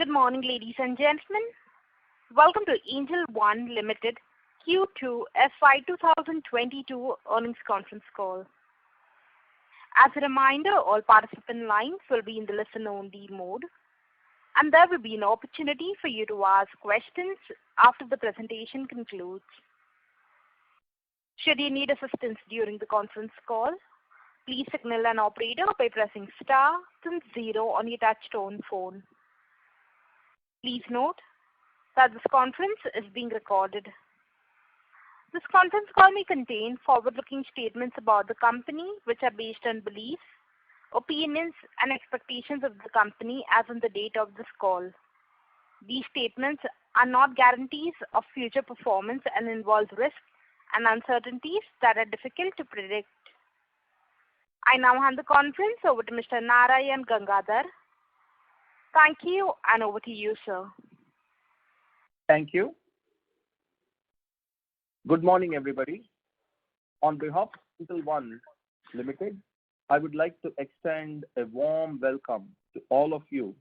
Good morning, ladies and gentlemen. Welcome to Angel Limited Q2FY22 earnings conference call. As a reminder, all participant lines will be in the listen-only mode, and there will be an opportunity for you to ask questions after the presentation concludes. Should you need assistance during the conference call, please signal an operator by pressing star then 0 on your touch-tone phone. Please note that this conference is being recorded. This conference call may contain forward-looking statements about the company which are based on beliefs, opinions and expectations of the company as on the date of this call. These statements are not guarantees of future performance and involve risks and uncertainties that are difficult to predict. I now hand the conference over to Mr. Narayan Gangadhar. Thank you, and over to you, sir. Thank you. Good morning, everybody. On behalf of Concall Limited, I would like to extend a warm welcome to all of you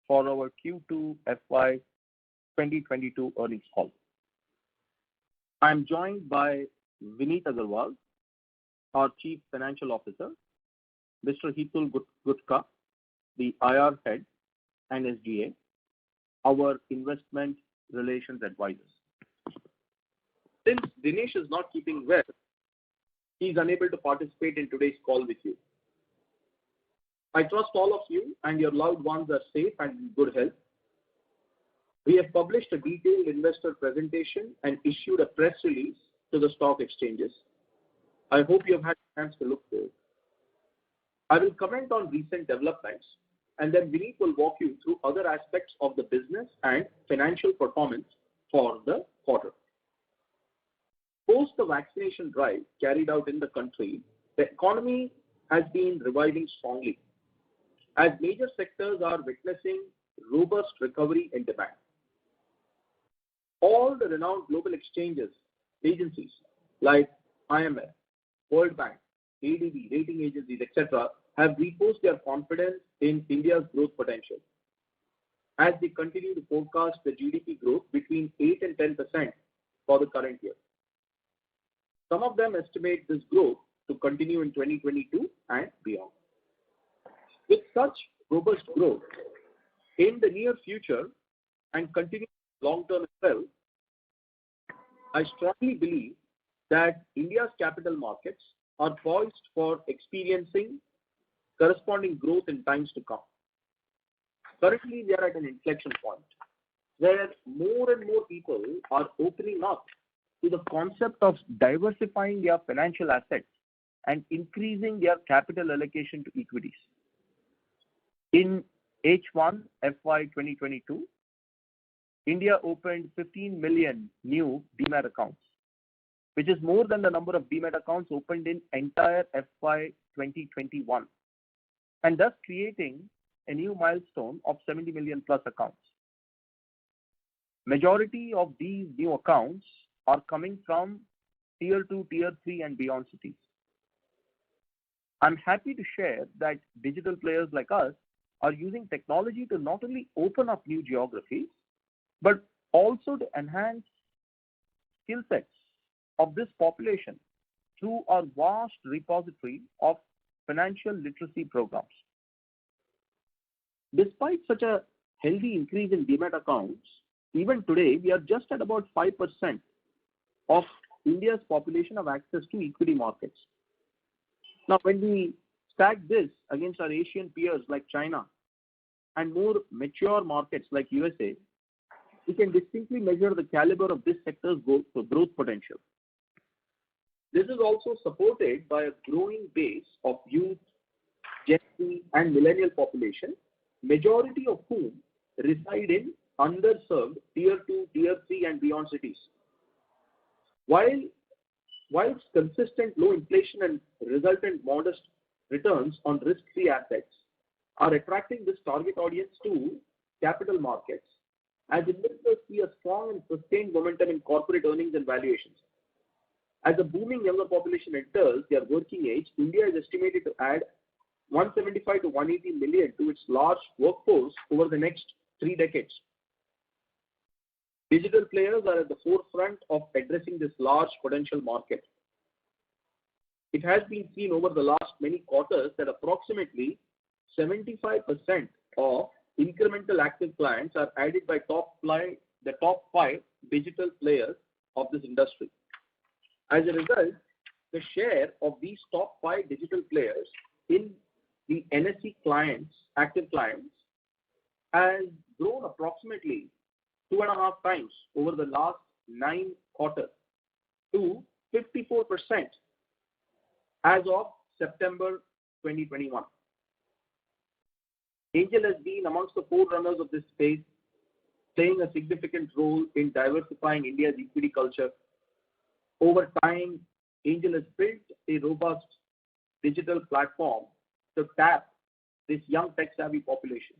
for our Q2FY22 earnings call. I am joined by Vineet Agarwal, our Chief Financial Officer, Mr. Hitul Gutka, the IR Head and SGA, our Investment Relations Advisors. Since Dinesh is not keeping well, he is unable to participate in today's call with you. I trust all of you and your loved ones are safe and in good health. We have published a detailed investor presentation and issued a press release to the stock exchanges. I hope you have had a chance to look through it. I will comment on recent developments and then Vineet will walk you through other aspects of the business and financial performance for the quarter. Post the vaccination drive carried out in the country, the economy has been reviving strongly as major sectors are witnessing robust recovery in demand. All the renowned global agencies like IMF, World Bank, ADB, rating agencies, etc. have reinforced their confidence in India's growth potential as they continue to forecast the GDP growth between 8 and 10% for the current year. Some of them estimate this growth to continue in 2022 and beyond. With such robust growth in the near future and continuing long term as well, I strongly believe that India's capital markets are poised for experiencing corresponding growth in times to come. Currently, we are at an inflection point where more and more people are opening up to the concept of diversifying their financial assets and increasing their capital allocation to equities. In H1 FY 2022, India opened 15 million new Demat accounts, which is more than the number of Demat accounts opened in entire FY 2021, and thus creating a new milestone of 70 million plus accounts. Majority of these new accounts are coming from tier 2, tier 3 and beyond cities. I'm happy to share that digital players like us are using technology to not only open up new geographies, but also to enhance skill sets of this population through our vast repository of financial literacy programs. Despite such a healthy increase in Demat accounts, even today we are just at about 5% of India's population have access to equity markets. Now, when we stack this against our Asian peers like China and more mature markets like USA, we can distinctly measure the caliber of this sector's growth potential. This is also supported by a growing base of youth, Gen Z and millennial population, majority of whom reside in underserved tier 2, tier 3 and beyond cities. Whilst consistent low inflation and resultant modest returns on risk-free assets are attracting this target audience to capital markets, as investors see a strong and sustained momentum in corporate earnings and valuations. As a booming younger population enters their working age, India is estimated to add 175 to 180 million to its large workforce over the next 3 decades. Digital players are at the forefront of addressing this large potential market. It has been seen over the last many quarters that approximately 75% of incremental active clients are added by the top 5 digital players of this industry. As a result, the share of these top 5 digital players in the NSE clients, active clients, has grown approximately 2.5 times over the last 9 quarters to 54% as of September 2021. Angel has been amongst the forerunners of this space, playing a significant role in diversifying India's equity culture. Over time, Angel has built a robust digital platform to tap this young tech-savvy population.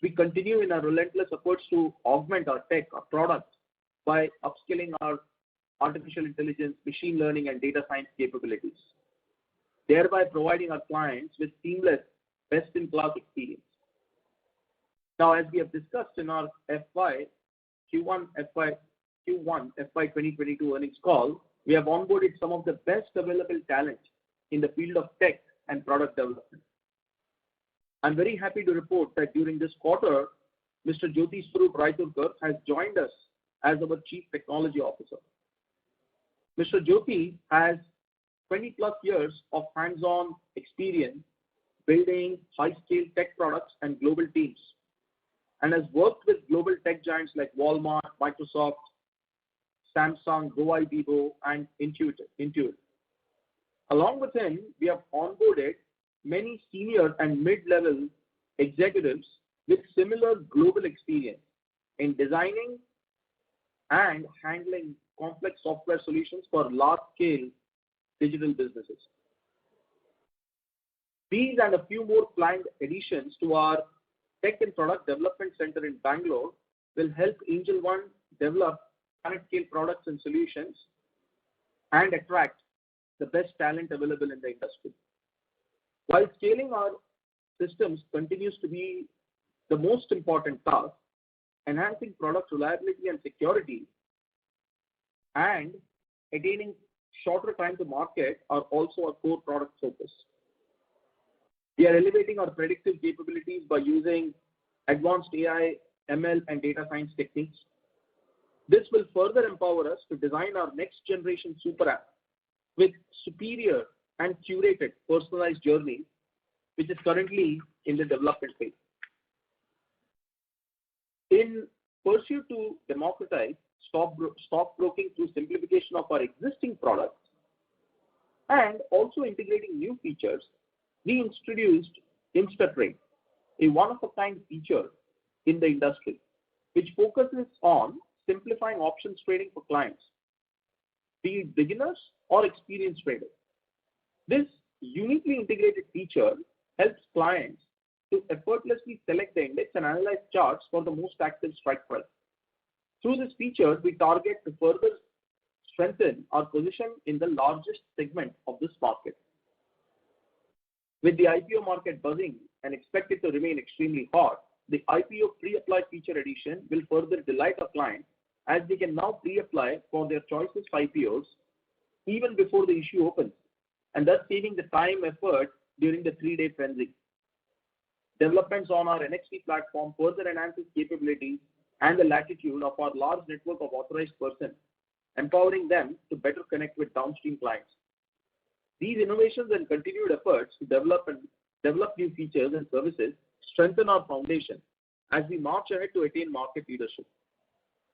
We continue in our relentless efforts to augment our tech, our products, by upskilling our artificial intelligence, machine learning, and data science capabilities, thereby providing our clients with seamless, best-in-class experience. Now, as we have discussed in our Q1 FY22 earnings call, we have onboarded some of the best available talent in the field of tech and product development. I'm very happy to report that during this quarter, Mr. Jyoti Swarup Raiturkar has joined us as our Chief Technology Officer. Mr. Jyoti has 20 plus years of hands-on experience building high-scale tech products and global teams, and has worked with global tech giants like Walmart, Microsoft, Samsung, GoIbibo, and Intuit. Along with him, we have onboarded many senior and mid-level executives with similar global experience in designing and handling complex software solutions for large-scale digital businesses. These and a few more planned additions to our Tech and Product Development Center in Bangalore will help Angel One develop planet-scale products and solutions and attract the best talent available in the industry. While scaling our systems continues to be the most important task, enhancing product reliability and security and attaining shorter time to market are also a core product focus. We are elevating our predictive capabilities by using advanced AI, ML, and data science techniques. This will further empower us to design our next generation super app with superior and curated personalized journey, which is currently in the development phase. In pursuit to democratize stockbroking through simplification of our existing products and also integrating new features, we introduced InstaTrade, a one-of-a-kind feature in the industry, which focuses on simplifying options trading for clients, be it beginners or experienced traders. This uniquely integrated feature helps clients to effortlessly select the index and analyze charts for the most active strike price. Through this feature, we target to further strengthen our position in the largest segment of this market. With the IPO market buzzing and expected to remain extremely hot, the IPO pre-apply feature addition will further delight our clients, as they can now pre-apply for their choices IPOs even before the issue opens, and thus saving the time effort during the 3-day frenzy. Developments on our NXT platform further enhances capabilities and the latitude of our large network of authorized persons, empowering them to better connect with downstream clients. These innovations and continued efforts to develop new features and services strengthen our foundation as we march ahead to attain market leadership.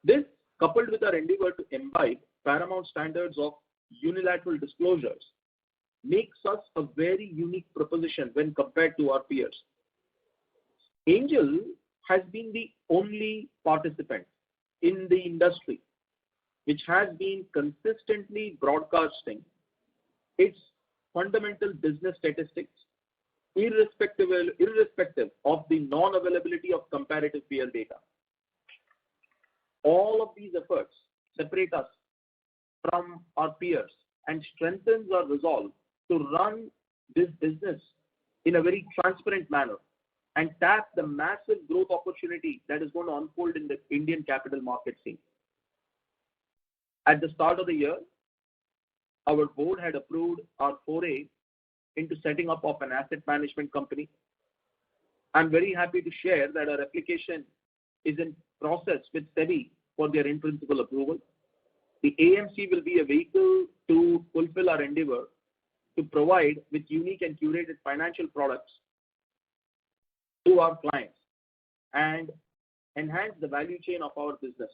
This, coupled with our endeavor to imbibe paramount standards of unilateral disclosures, makes us a very unique proposition when compared to our peers. Angel has been the only participant in the industry which has been consistently broadcasting its fundamental business statistics irrespective of the non-availability of comparative peer data. All of these efforts separate us from our peers and strengthens our resolve to run this business in a very transparent manner and tap the massive growth opportunity that is going to unfold in the Indian capital market scene. At the start of the year, our board had approved our foray into setting up of an asset management company. I'm very happy to share that our application is in process with SEBI for their in-principle approval. The AMC will be a vehicle to fulfill our endeavor to provide with unique and curated financial products to our clients and enhance the value chain of our business.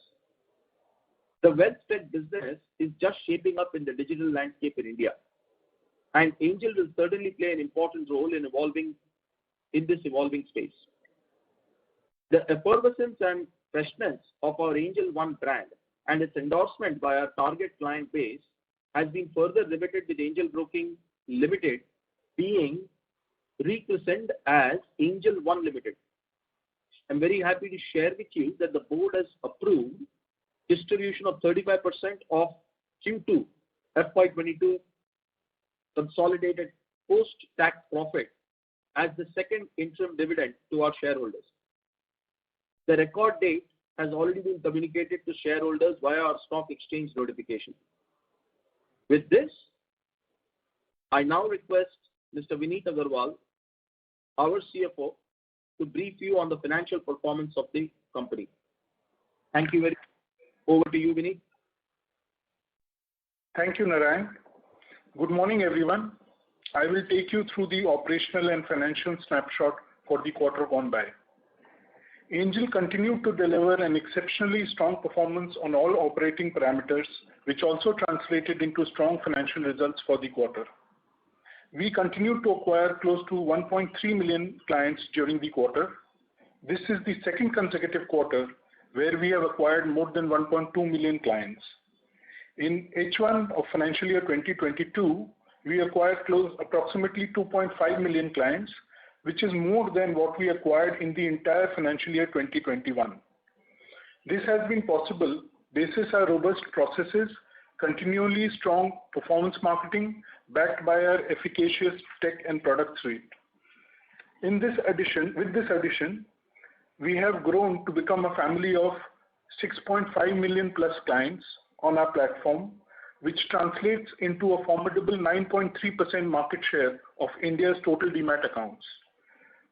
The wealth tech business is just shaping up in the digital landscape in India, and Angel will certainly play an important role in this evolving space. The effervescence and freshness of our Angel One brand and its endorsement by our target client base has been further riveted with Angel Broking Limited being rechristened as Angel One Limited. I'm very happy to share with you that the board has approved distribution of 35% of Q2FY22 consolidated post-tax profit as the second interim dividend to our shareholders. The record date has already been communicated to shareholders via our stock exchange notification. With this, I now request Mr. Vineet Agarwal, our CFO, to brief you on the financial performance of the company. Thank you very much. Over to you, Vineet. Thank you, Narayan. Good morning, everyone. I will take you through the operational and financial snapshot for the quarter gone by. Angel continued to deliver an exceptionally strong performance on all operating parameters, which also translated into strong financial results for the quarter. We continued to acquire close to 1.3 million clients during the quarter. This is the second consecutive quarter where we have acquired more than 1.2 million clients. In H1 of financial year 2022, we acquired approximately 2.5 million clients, which is more than what we acquired in the entire financial year 2021. This has been possible basis our robust processes, continually strong performance marketing, backed by our efficacious tech and product suite. With this addition, we have grown to become a family of 6.5 million plus clients on our platform, which translates into a formidable 9.3% market share of India's total demat accounts.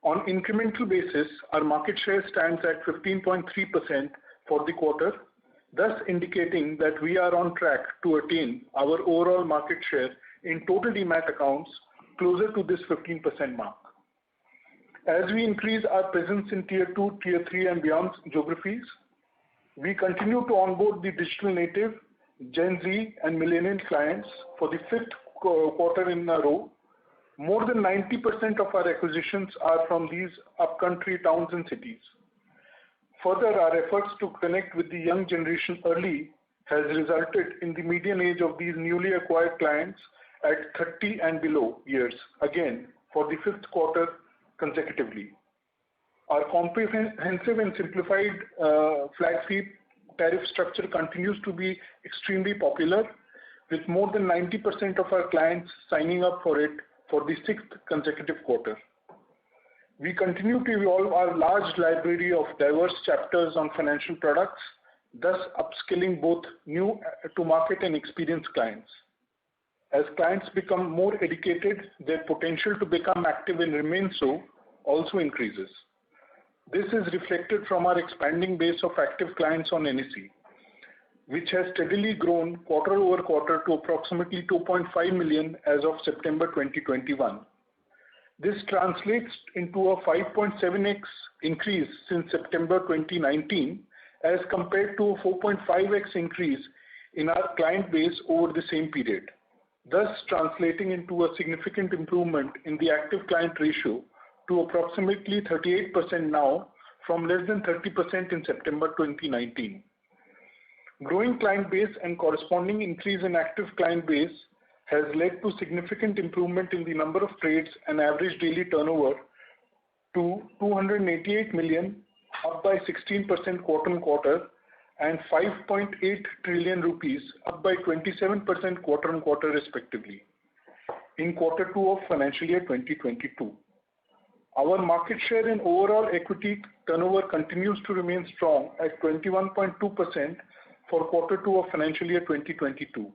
On incremental basis, our market share stands at 15.3% for the quarter, thus indicating that we are on track to attain our overall market share in total demat accounts closer to this 15% mark. As we increase our presence in Tier 2, Tier 3 and beyond geographies, we continue to onboard the digital native, Gen Z and millennial clients for the fifth quarter in a row. More than 90% of our acquisitions are from these upcountry towns and cities. Further, our efforts to connect with the young generation early has resulted in the median age of these newly acquired clients at 30 and below years, again for the fifth quarter consecutively. Our comprehensive and simplified flat fee tariff structure continues to be extremely popular, with more than 90% of our clients signing up for it for the sixth consecutive quarter. We continue to evolve our large library of diverse chapters on financial products, thus upskilling both new to market and experienced clients. As clients become more educated, their potential to become active and remain so also increases. This is reflected from our expanding base of active clients on NSE, which has steadily grown quarter over quarter to approximately 2.5 million as of September 2021. This translates into a 5.7x increase since September 2019 as compared to a 4.5x increase in our client base over the same period, thus translating into a significant improvement in the active client ratio to approximately 38% now from less than 30% in September 2019. Growing client base and corresponding increase in active client base has led to significant improvement in the number of trades and average daily turnover to 288 million, up by 16% quarter on quarter, and 5.8 trillion rupees, up by 27% quarter on quarter respectively, in quarter 2 of financial year 2022. Our market share in overall equity turnover continues to remain strong at 21.2% for Q2 of financial year 2022.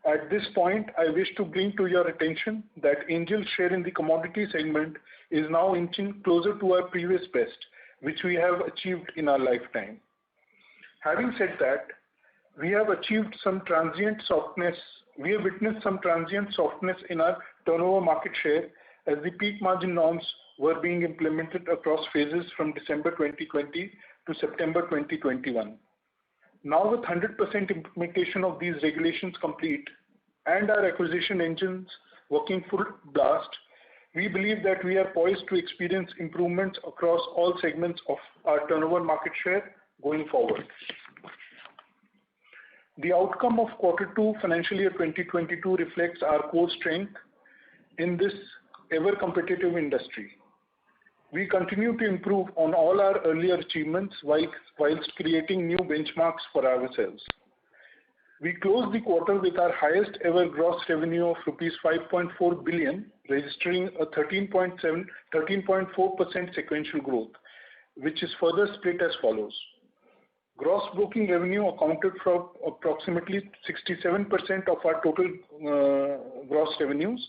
At this point, I wish to bring to your attention that Angel's share in the commodity segment is now inching closer to our previous best, which we have achieved in our lifetime. Having said that, we have witnessed some transient softness in our turnover market share as the peak margin norms were being implemented across phases from December 2020 to September 2021. Now with 100% implementation of these regulations complete and our acquisition engines working full blast, we believe that we are poised to experience improvements across all segments of our turnover market share going forward. The outcome of Q2 financial year 2022 reflects our core strength in this ever-competitive industry. We continue to improve on all our earlier achievements whilst creating new benchmarks for ourselves. We closed the quarter with our highest ever gross revenue of rupees 5.4 billion, registering a 13.4% sequential growth, which is further split as follows. Gross broking revenue accounted for approximately 67% of our total gross revenues,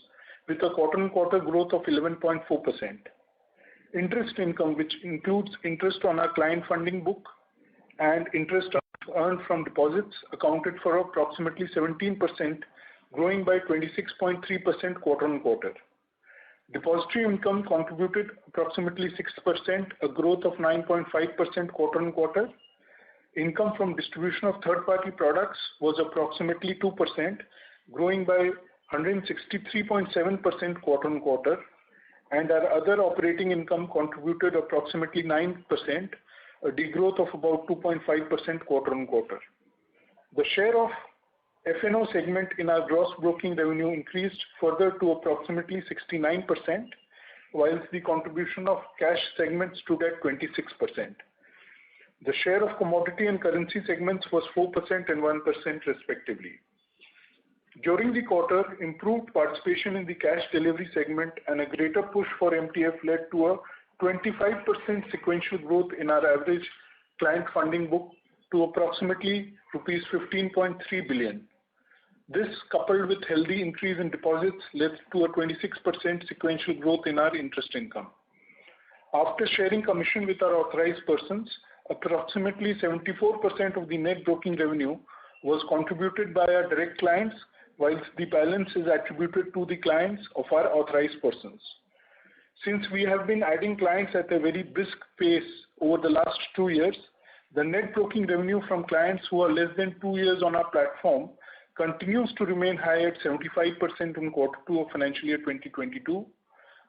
with a quarter-on-quarter growth of 11.4%. Interest income, which includes interest on our client funding book and interest earned from deposits, accounted for approximately 17%, growing by 26.3% quarter-on-quarter. Depository income contributed approximately 6%, a growth of 9.5% quarter-on-quarter. Income from distribution of third-party products was approximately 2%, growing by 163.7% quarter-on-quarter, and our other operating income contributed approximately 9%, a degrowth of about 2.5% quarter-on-quarter. The share of F&O segment in our gross broking revenue increased further to approximately 69%, whilst the contribution of cash segment stood at 26%. The share of commodity and currency segments was 4% and 1% respectively. During the quarter, improved participation in the cash delivery segment and a greater push for MTF led to a 25% sequential growth in our average client funding book to approximately rupees 15.3 billion. This, coupled with healthy increase in deposits, led to a 26% sequential growth in our interest income. After sharing commission with our authorized persons, approximately 74% of the net broking revenue was contributed by our direct clients, whilst the balance is attributed to the clients of our authorized persons. Since we have been adding clients at a very brisk pace over the last 2 years, the net broking revenue from clients who are less than 2 years on our platform continues to remain high at 75% in Q2 of financial year 2022,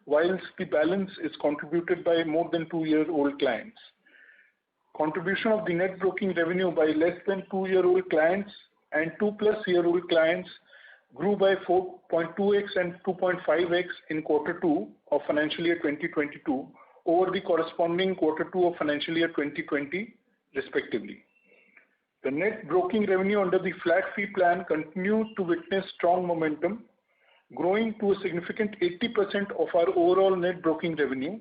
whilst the balance is contributed by more than 2-year-old clients. Contribution of the net broking revenue by less than 2-year-old clients and 2+-year-old clients grew by 4.2x and 2.5x in Q2 of financial year 2022 over the corresponding Q2 of financial year 2020, respectively. The net broking revenue under the flat fee plan continued to witness strong momentum, growing to a significant 80% of our overall net broking revenue.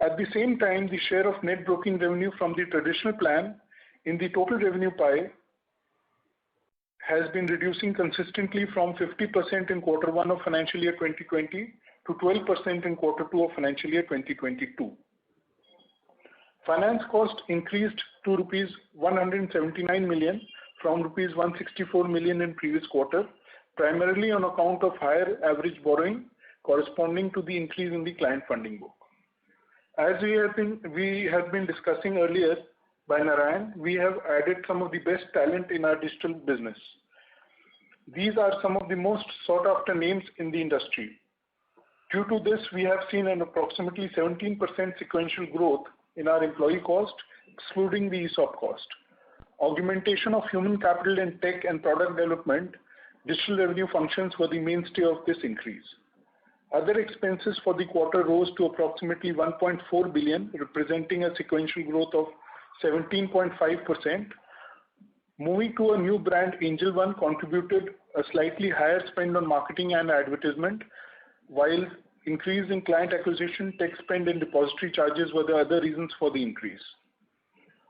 At the same time, the share of net broking revenue from the traditional plan in the total revenue pie has been reducing consistently from 50% in Q1 of financial year 2020 to 12% in Q2 of financial year 2022. Finance cost increased to rupees 179 million from rupees 164 million in previous quarter, primarily on account of higher average borrowing corresponding to the increase in the client funding book. As we have been discussing earlier by Narayan, we have added some of the best talent in our digital business. These are some of the most sought after names in the industry. Due to this, we have seen an approximately 17% sequential growth in our employee cost, excluding the ESOP cost. Augmentation of human capital in tech and product development, digital revenue functions were the mainstay of this increase. Other expenses for the quarter rose to approximately 1.4 billion, representing a sequential growth of 17.5%. Moving to a new brand, Angel One contributed a slightly higher spend on marketing and advertisement, while increase in client acquisition, tech spend, and depository charges were the other reasons for the increase.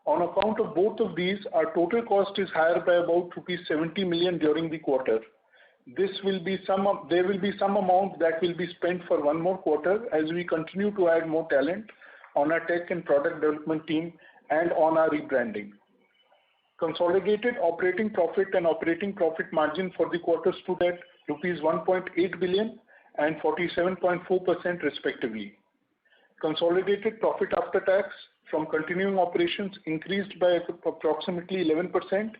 On account of both of these, our total cost is higher by about rupees 70 million during the quarter. There will be some amount that will be spent for one more quarter as we continue to add more talent on our tech and product development team and on our rebranding. Consolidated operating profit and operating profit margin for the quarter stood at rupees 1.8 billion and 47.4% respectively. Consolidated profit after tax from continuing operations increased by approximately 11%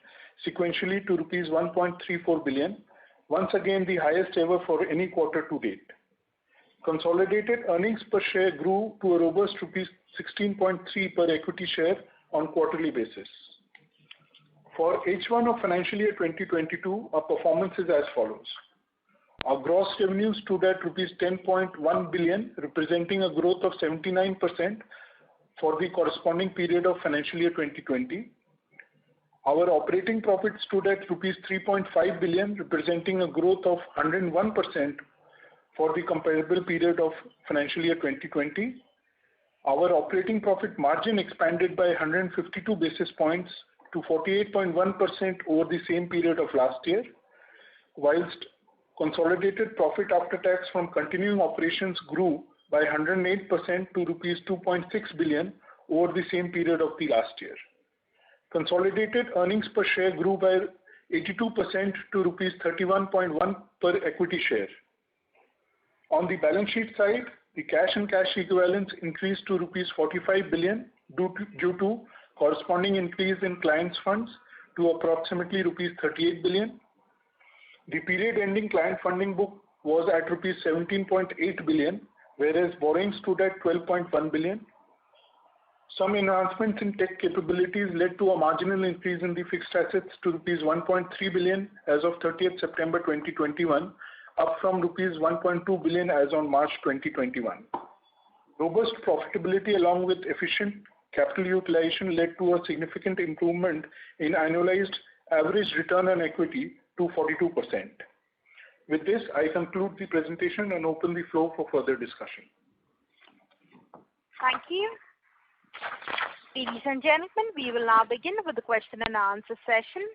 sequentially to rupees 1.34 billion, once again the highest ever for any quarter to date. Consolidated earnings per share grew to a robust rupees 16.3 per equity share on quarterly basis. For H1 of financial year 2022, our performance is as follows. Our gross revenues stood at rupees 10.1 billion, representing a growth of 79% for the corresponding period of financial year 2020. Our operating profit stood at rupees 3.5 billion, representing a growth of 101% for the comparable period of financial year 2020. Our operating profit margin expanded by 152 basis points to 48.1% over the same period of last year, whilst consolidated profit after tax from continuing operations grew by 108% to rupees 2.6 billion over the same period of the last year. Consolidated earnings per share grew by 82% to rupees 31.1 per equity share. On the balance sheet side, the cash and cash equivalents increased to rupees 45 billion due to corresponding increase in clients' funds to approximately rupees 38 billion. The period ending client funding book was at rupees 17.8 billion, whereas borrowings stood at 12.1 billion. Some enhancements in tech capabilities led to a marginal increase in the fixed assets to rupees 1.3 billion as of 30th September 2021, up from rupees 1.2 billion as on March 2021. Robust profitability along with efficient capital utilization led to a significant improvement in annualized average return on equity to 42%. With this, I conclude the presentation and open the floor for further discussion. Thank you. Ladies and gentlemen, we will now begin with the question and answer session.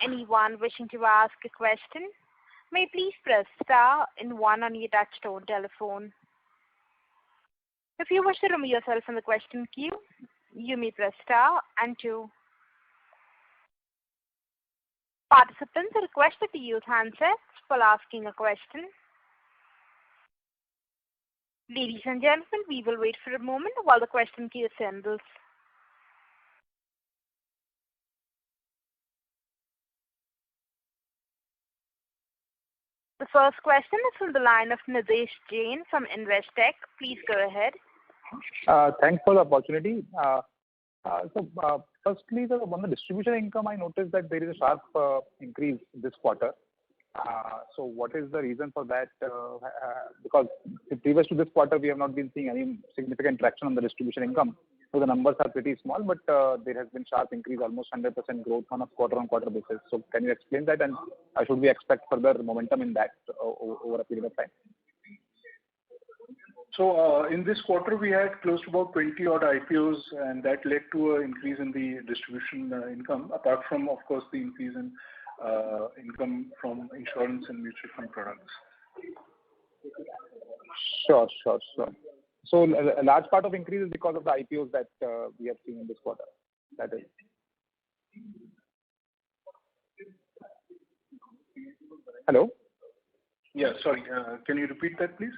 Anyone wishing to ask a question may please press star and one on your touchtone telephone. If you wish to remove yourself from the question queue, you may press star and two. Participants are requested to use handsets while asking a question. Ladies and gentlemen, we will wait for a moment while the question queue assembles. The first question is from the line of Nidesh Jain from Investec. Please go ahead. Thanks for the opportunity. Firstly, on the distribution income, I noticed that there is a sharp increase this quarter. So what is the reason for that? Because previous to this quarter, we have not been seeing any significant traction on the distribution income. So the numbers are pretty small, but there has been sharp increase, almost 100% growth on a quarter-on-quarter basis. So can you explain that, and should we expect further momentum in that over a period of time? So in this quarter, we had close to about 20 odd IPOs, and that led to an increase in the distribution income, apart from, of course, the increase in income from insurance and mutual fund products. Sure. So a large part of increase is because of the IPOs that we have seen in this quarter. That is. Hello? Yeah, sorry. Can you repeat that, please?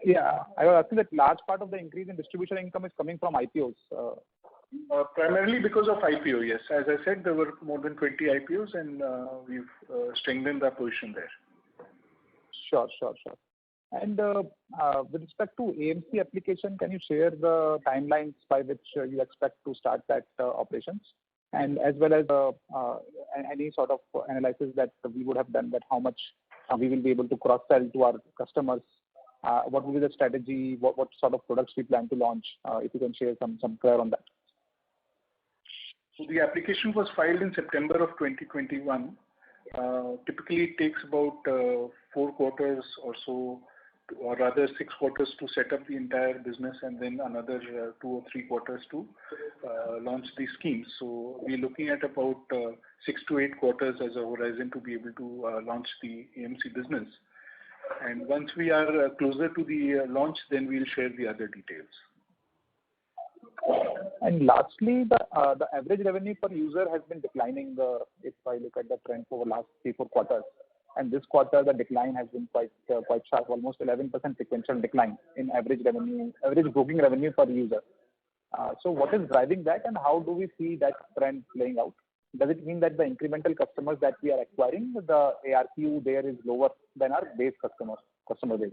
Yeah, I was asking that large part of the increase in distribution income is coming from IPOs. Primarily because of IPO, yes. As I said, there were more than 20 IPOs, and we've strengthened our position there. Sure. And with respect to AMC application, can you share the timelines by which you expect to start that operations? And as well as any sort of analysis that we would have done, that how much we will be able to cross-sell to our customers, what will be the strategy, what sort of products we plan to launch, if you can share some color on that. So the application was filed in September of 2021. Typically, it takes about 4 quarters or so or rather 6 quarters to set up the entire business, and then another 2 or 3 quarters to launch the schemes. So we're looking at about 6 to 8 quarters as a horizon to be able to launch the AMC business. And once we are closer to the launch, then we'll share the other details. And lastly, the average revenue per user has been declining if I look at the trend for the last 3-4 quarters. And this quarter, the decline has been quite sharp, almost 11% sequential decline in average broking revenue per user. So what is driving that, and how do we see that trend playing out? Does it mean that the incremental customers that we are acquiring, the ARPU there is lower than our base customer base?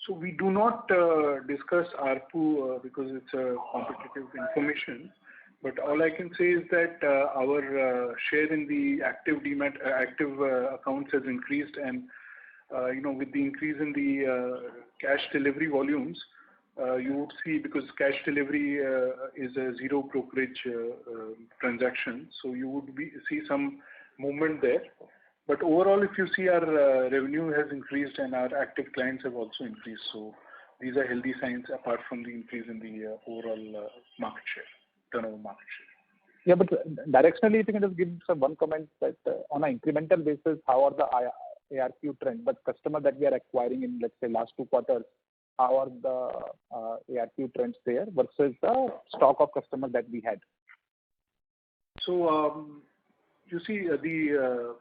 So we do not discuss ARPU because it's a competitive information. But all I can say is that our share in the active accounts has increased, and with the increase in the cash delivery volumes, you would see, because cash delivery is a zero brokerage transaction, so you would see some movement there. But overall, if you see, our revenue has increased and our active clients have also increased. So these are healthy signs apart from the increase in the overall market share. Turnover market share. Yeah, but directionally, if you can just give some one comment that on an incremental basis, how are the ARPU trend? But customer that we are acquiring in, let's say, last 2 quarters, how are the ARPU trends there versus the stock of customers that we had? So you see, the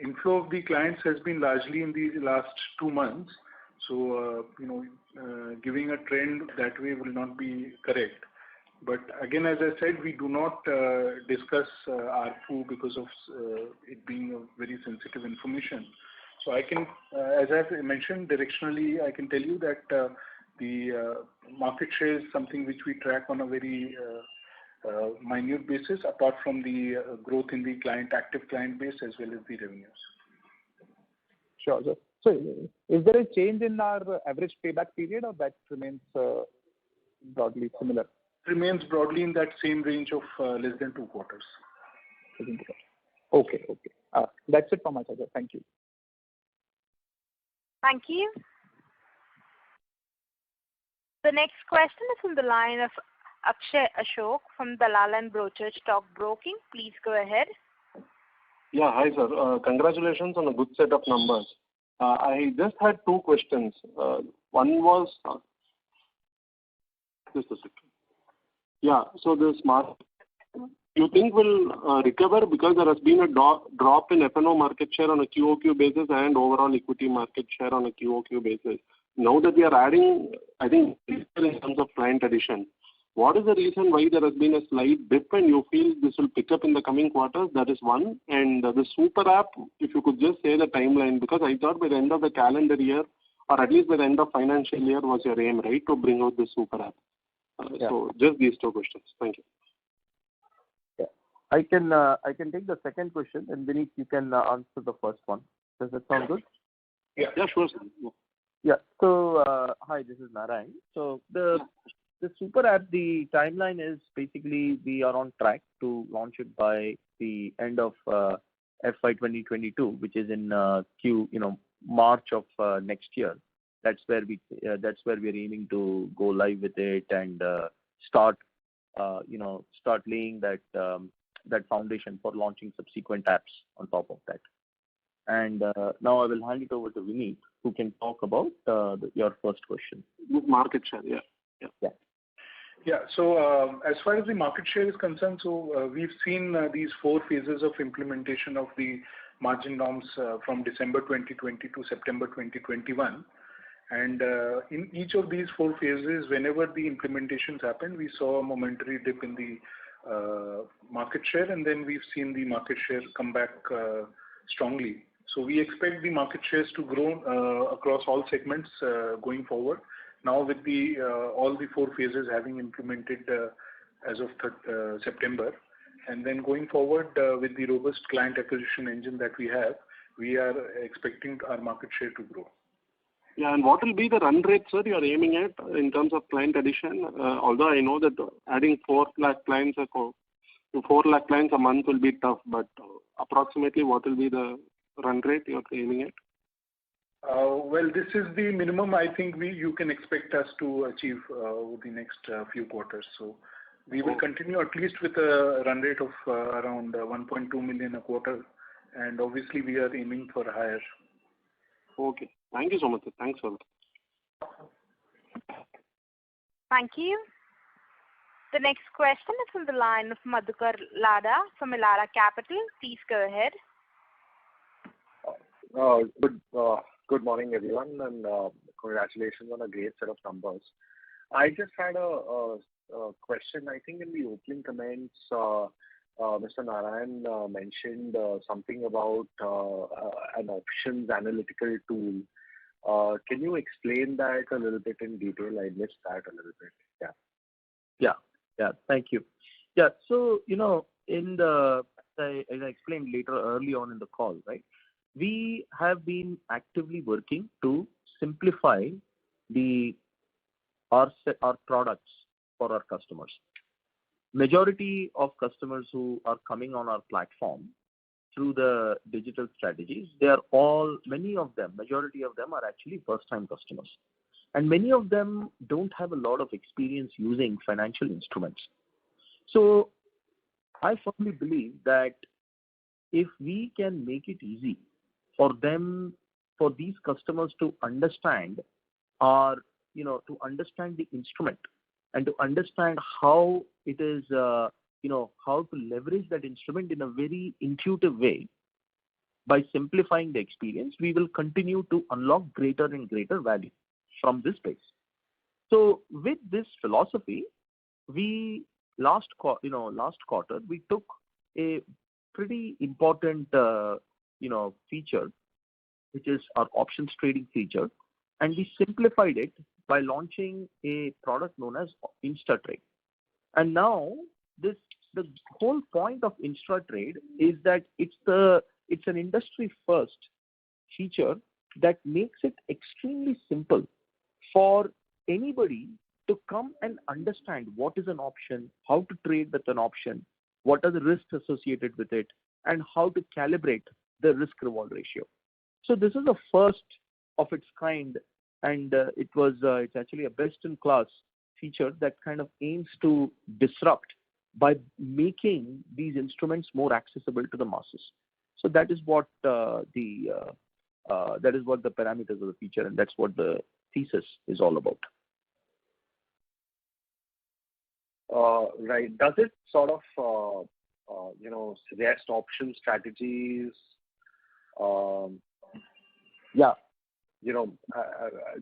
inflow of the clients has been largely in the last 2 months. So giving a trend that way will not be correct. But again, as I said, we do not discuss ARPU because of it being a very sensitive information. So I can, as I've mentioned directionally, I can tell you that the market share is something which we track on a very minute basis, apart from the growth in the active client base as well as the revenues. Sure. So is there a change in our average payback period, or that remains broadly similar? Remains broadly in that same range of less than 2 quarters. Okay. That's it from my side. Thank you. Thank you. The next question is from the line of Akshay Ashok from Dalal & Broacha Stock Broking. Please go ahead. Yeah, hi sir. Congratulations on a good set of numbers. I just had 2 questions. One was, just a second. Yeah, so this market, you think will recover because there has been a drop in F&O market share on a QOQ basis and overall equity market share on a QOQ basis. Now that we are adding, I think, in terms of client addition, what is the reason why there has been a slight dip and you feel this will pick up in the coming quarters? That is one. And the super app, if you could just say the timeline, because I thought by the end of the calendar year, or at least by the end of financial year was your aim, right, to bring out the super app. Yeah. So just these 2 questions. Thank you. Yeah, I can take the second question, and Vineet, you can answer the first one. Does that sound good? Yeah, sure, sir. Yeah. So hi, this is Narayan. So the super app, the timeline is basically we are on track to launch it by the end of FY 2022, which is in March of next year. That's where we're aiming to go live with it and start laying that foundation for launching subsequent apps on top of that. And now I will hand it over to Vineet, who can talk about your first question. Market share, yeah. Yeah. So as far as the market share is concerned, so we've seen these 4 phases of implementation of the margin norms from December 2020 to September 2021. And in each of these 4 phases, whenever the implementations happened, we saw a momentary dip in the market share, and then we've seen the market share come back strongly. So we expect the market shares to grow across all segments going forward. Now with all the 4 phases having implemented as of September, and then going forward with the robust client acquisition engine that we have, we are expecting our market share to grow. Yeah, and what will be the run rate, sir, you are aiming at in terms of client addition? Although I know that adding 4 lakh clients a month will be tough, but approximately what will be the run rate you are aiming at? Well, this is the minimum I think you can expect us to achieve over the next few quarters. So we will continue at least with a run rate of around 1.2 million a quarter, and obviously we are aiming for higher. Okay. Thank you so much. Thanks for that. Thank you. The next question is from the line of Madhukar Lada from Elara Capital. Please go ahead. Good morning, everyone, and congratulations on a great set of numbers. I just had a question. I think in the opening comments, Mr. Narayan mentioned something about an options analytical tool. Can you explain that a little bit in detail? I missed that a little bit. Yeah. Thank you. Yeah. So, as I explained early on in the call, right? We have been actively working to simplify our products for our customers. Majority of customers who are coming on our platform through the digital strategies, majority of them are actually first-time customers. And many of them don't have a lot of experience using financial instruments. So I firmly believe that if we can make it easy for these customers to understand to understand the instrument and to understand how it is, how to leverage that instrument in a very intuitive way, by simplifying the experience, we will continue to unlock greater and greater value from this space. So with this philosophy, last quarter we took a pretty important feature, which is our options trading feature, and we simplified it by launching a product known as InstaTrade. And now the whole point of InstaTrade is that it's an industry first feature that makes it extremely simple for anybody to come and understand what is an option, how to trade with an option, what are the risks associated with it, and how to calibrate the risk-reward ratio. So this is a first of its kind, and it's actually a best-in-class feature that kind of aims to disrupt by making these instruments more accessible to the masses. So that is what the parameters of the feature, and that's what the thesis is all about. Right. Does it sort of suggest option strategies?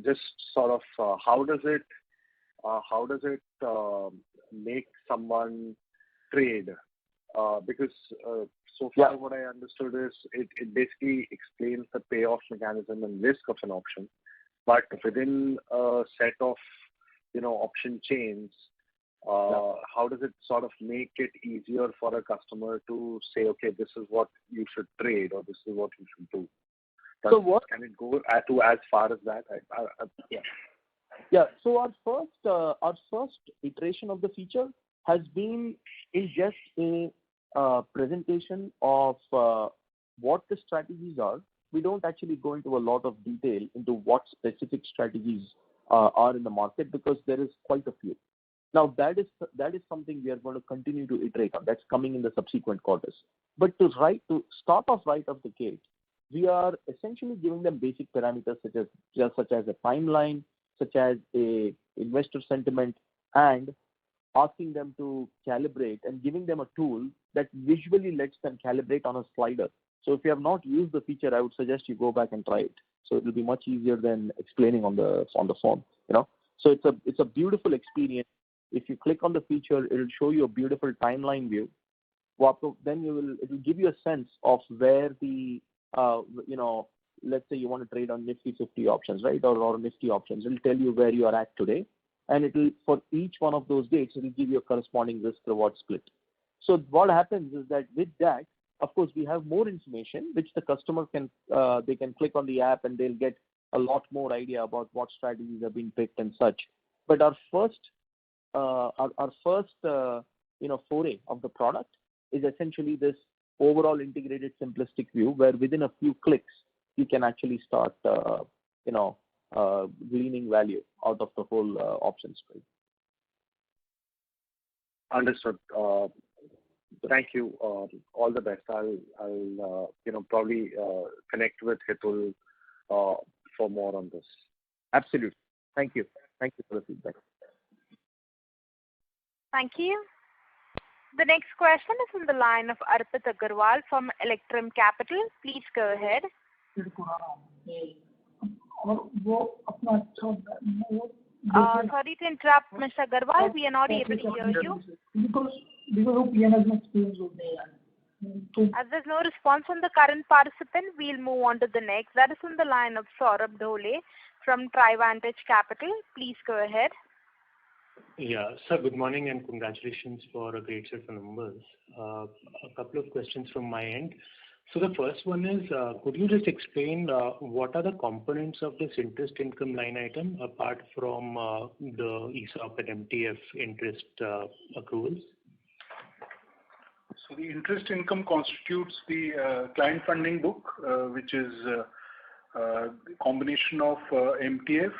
Just sort of how does it make someone trade? Because so far what I understood is it basically explains the payoff mechanism and risk of an option, but within a set of option chains, how does it sort of make it easier for a customer to say, okay, this is what you should trade or this is what you should do? Can it go to as far as that? So our first iteration of the feature has been in just a presentation of what the strategies are. We don't actually go into a lot of detail into what specific strategies are in the market, because there is quite a few. Now that is something we are going to continue to iterate on. That's coming in the subsequent quarters. But to start off right off the gate, we are essentially giving them basic parameters such as a timeline, such as a investor sentiment, and asking them to calibrate and giving them a tool that visually lets them calibrate on a slider. So if you have not used the feature, I would suggest you go back and try it. So it will be much easier than explaining on the phone. So it's a beautiful experience. If you click on the feature, it will show you a beautiful timeline view. Then it will give you a sense of where the let's say you want to trade on Nifty 50 options, right, or Nifty options. It will tell you where you are at today, and it will, for each one of those dates, it will give you a corresponding risk-reward split. So what happens is that with that, of course, we have more information which the customer can click on the app and they'll get a lot more idea about what strategies have been picked and such. But our first foray of the product is essentially this overall integrated simplistic view, where within a few clicks you can actually start, gleaning value out of the whole options trade. Understood. Thank you. All the best. I'll probably connect with Hitul for more on this. Absolutely. Thank you. Thank you for the feedback. Thank you. The next question is on the line of Arpit Agarwal from Electrum Capital. Please go ahead. Sorry to interrupt, Mr. Agarwal. We are not able to hear you. As there's no response from the current participant, we'll move on to the next. That is on the line of Saurabh Dhole from Trivantage Capital. Please go ahead. Yeah, sir, good morning and congratulations for a great set of numbers. A couple of questions from my end. So the first one is, could you just explain what are the components of this interest income line item apart from the ESOP and MTF interest accruals? So the interest income constitutes the client funding book, which is a combination of MTF,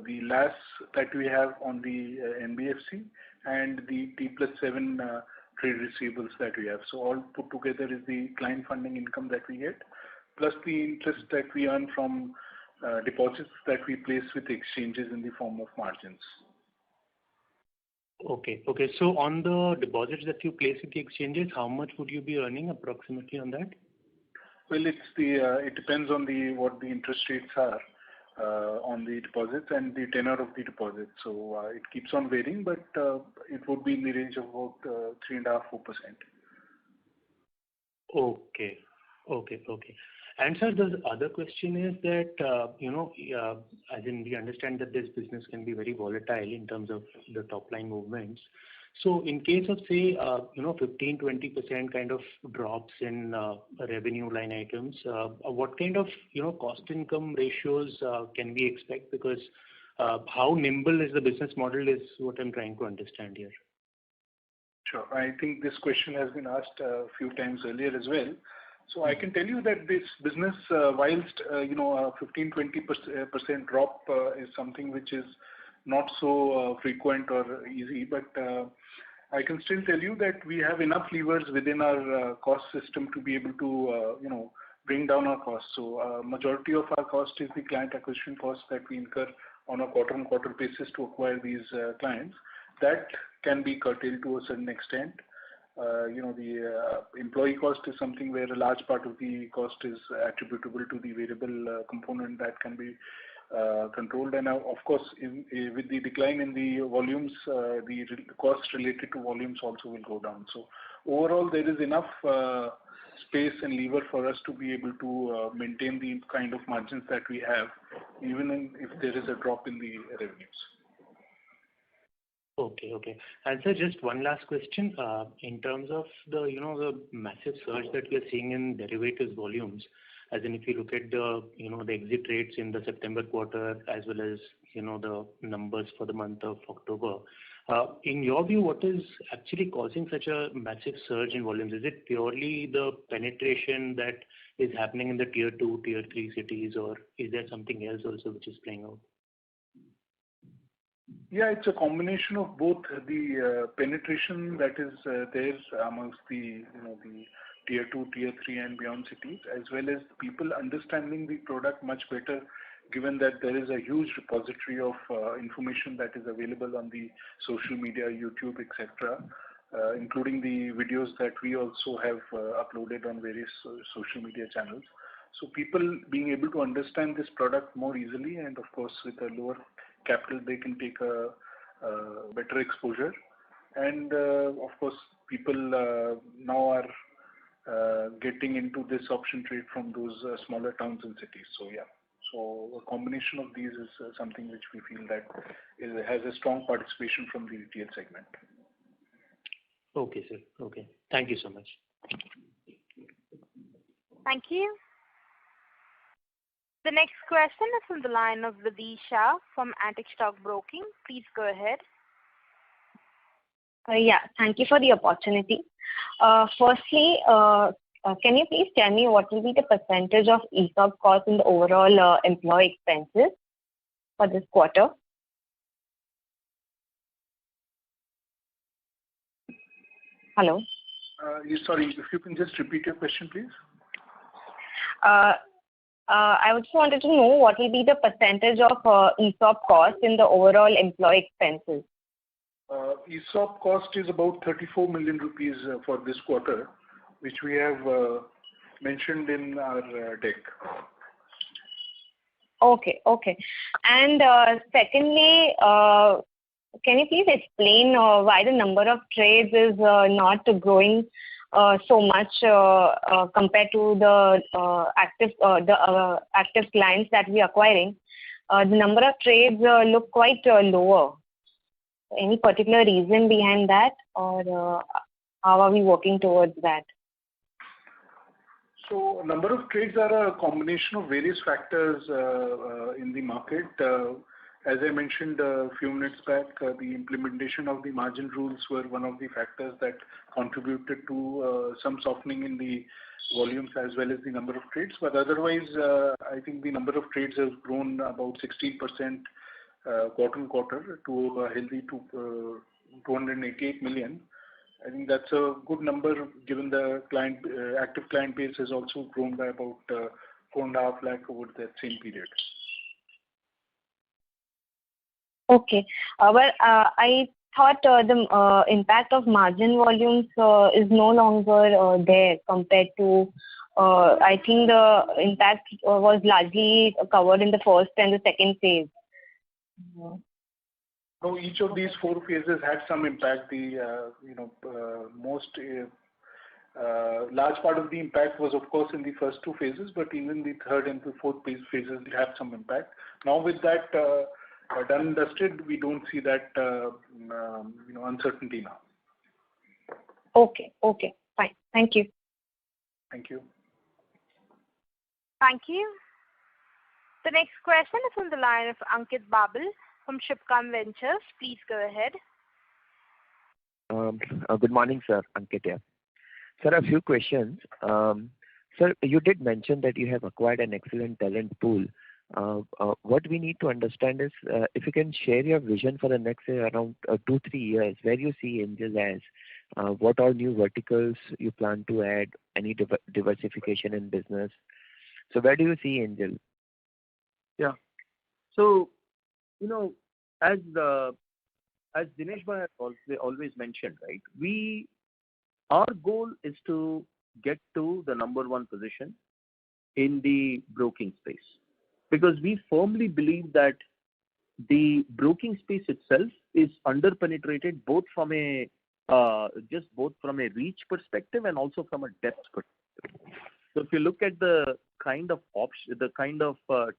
the LAS that we have on the NBFC, and the T+7 trade receivables that we have. So all put together is the client funding income that we get, plus the interest that we earn from deposits that we place with exchanges in the form of margins. Okay. So on the deposits that you place with the exchanges, how much would you be earning approximately on that? Well, it depends on what the interest rates are on the deposits and the tenor of the deposit. So it keeps on varying, but it would be in the range of about 3.5-4%. Okay. And sir, the other question is that, as in we understand that this business can be very volatile in terms of the top line movements. So in case of say, 15-20% kind of drops in revenue line items, what kind of, cost income ratios can we expect? Because how nimble is the business model is what I'm trying to understand here. Sure. I think this question has been asked a few times earlier as well. So I can tell you that this business, whilst a 15-20% drop is something which is not so frequent or easy, but I can still tell you that we have enough levers within our cost system to be able to bring down our costs. So majority of our cost is the client acquisition cost that we incur on a quarter-on-quarter basis to acquire these clients. That can be curtailed to a certain extent. The employee cost is something where a large part of the cost is attributable to the variable component that can be controlled. And of course, with the decline in the volumes, the costs related to volumes also will go down. So overall, there is enough space and lever for us to be able to maintain the kind of margins that we have, even if there is a drop in the revenues. Okay. And sir, just one last question. In terms of the massive surge that we are seeing in derivatives volumes, as in if you look at the the exit rates in the September quarter as well as the numbers for the month of October. In your view, what is actually causing such a massive surge in volumes? Is it purely the penetration that is happening in the tier 2, tier 3 cities, or is there something else also which is playing out? Yeah, it's a combination of both the penetration that is there amongst the the tier 2, tier 3 and beyond cities, as well as people understanding the product much better, given that there is a huge repository of information that is available on the social media, YouTube, etc., including the videos that we also have uploaded on various social media channels. So people being able to understand this product more easily, and of course with a lower capital they can take a better exposure. And of course people now are getting into this option trade from those smaller towns and cities. So yeah, so a combination of these is something which we feel that has a strong participation from the retail segment. Okay, sir. Okay. Thank you so much. Thank you. The next question is from the line of Vidisha from Antique Stock Broking. Please go ahead. Yeah, thank you for the opportunity. Firstly, Can you please tell me what will be the percentage of ESOP cost in the overall employee expenses for this quarter? Hello? Sorry, if you can just repeat your question, please. I just wanted to know what will be the percentage of ESOP cost in the overall employee expenses. ESOP cost is about 34 million rupees for this quarter, which we have mentioned in our deck. Okay. And secondly, can you please explain why the number of trades is not growing so much compared to the active clients that we are acquiring? The number of trades look quite lower. Any particular reason behind that, or how are we working towards that? So, number of trades are a combination of various factors in the market. As I mentioned a few minutes back, the implementation of the margin rules were one of the factors that contributed to some softening in the volumes as well as the number of trades. But otherwise, I think the number of trades has grown about 16% quarter on quarter to a healthy 288 million. I think that's a good number given the active client base has also grown by about 4.5 lakh over that same period. Okay. Well, I thought the impact of margin volumes is no longer there compared to, I think the impact was largely covered in the first and the second phase. So each of these 4 phases had some impact. The most large part of the impact was, of course, in the first 2 phases, but even the third and the fourth phases had some impact. Now with that done and dusted, we don't see that uncertainty now. Okay, fine. Thank you. Thank you. Thank you. The next question is on the line of Ankit Babel from Shipcom Ventures. Please go ahead. Good morning, sir. Ankit here. Sir, a few questions. Sir, you did mention that you have acquired an excellent talent pool. What we need to understand is if you can share your vision for the next around 2-3 years, where you see Angel as, what are new verticals you plan to add, any diversification in business. So where do you see Angel? Yeah. So, as Dinesh Bhai always mentioned, right? Our goal is to get to the number 1 position in the broking space, because we firmly believe that the broking space itself is underpenetrated both from a reach perspective and also from a depth perspective. So if you look at the kind of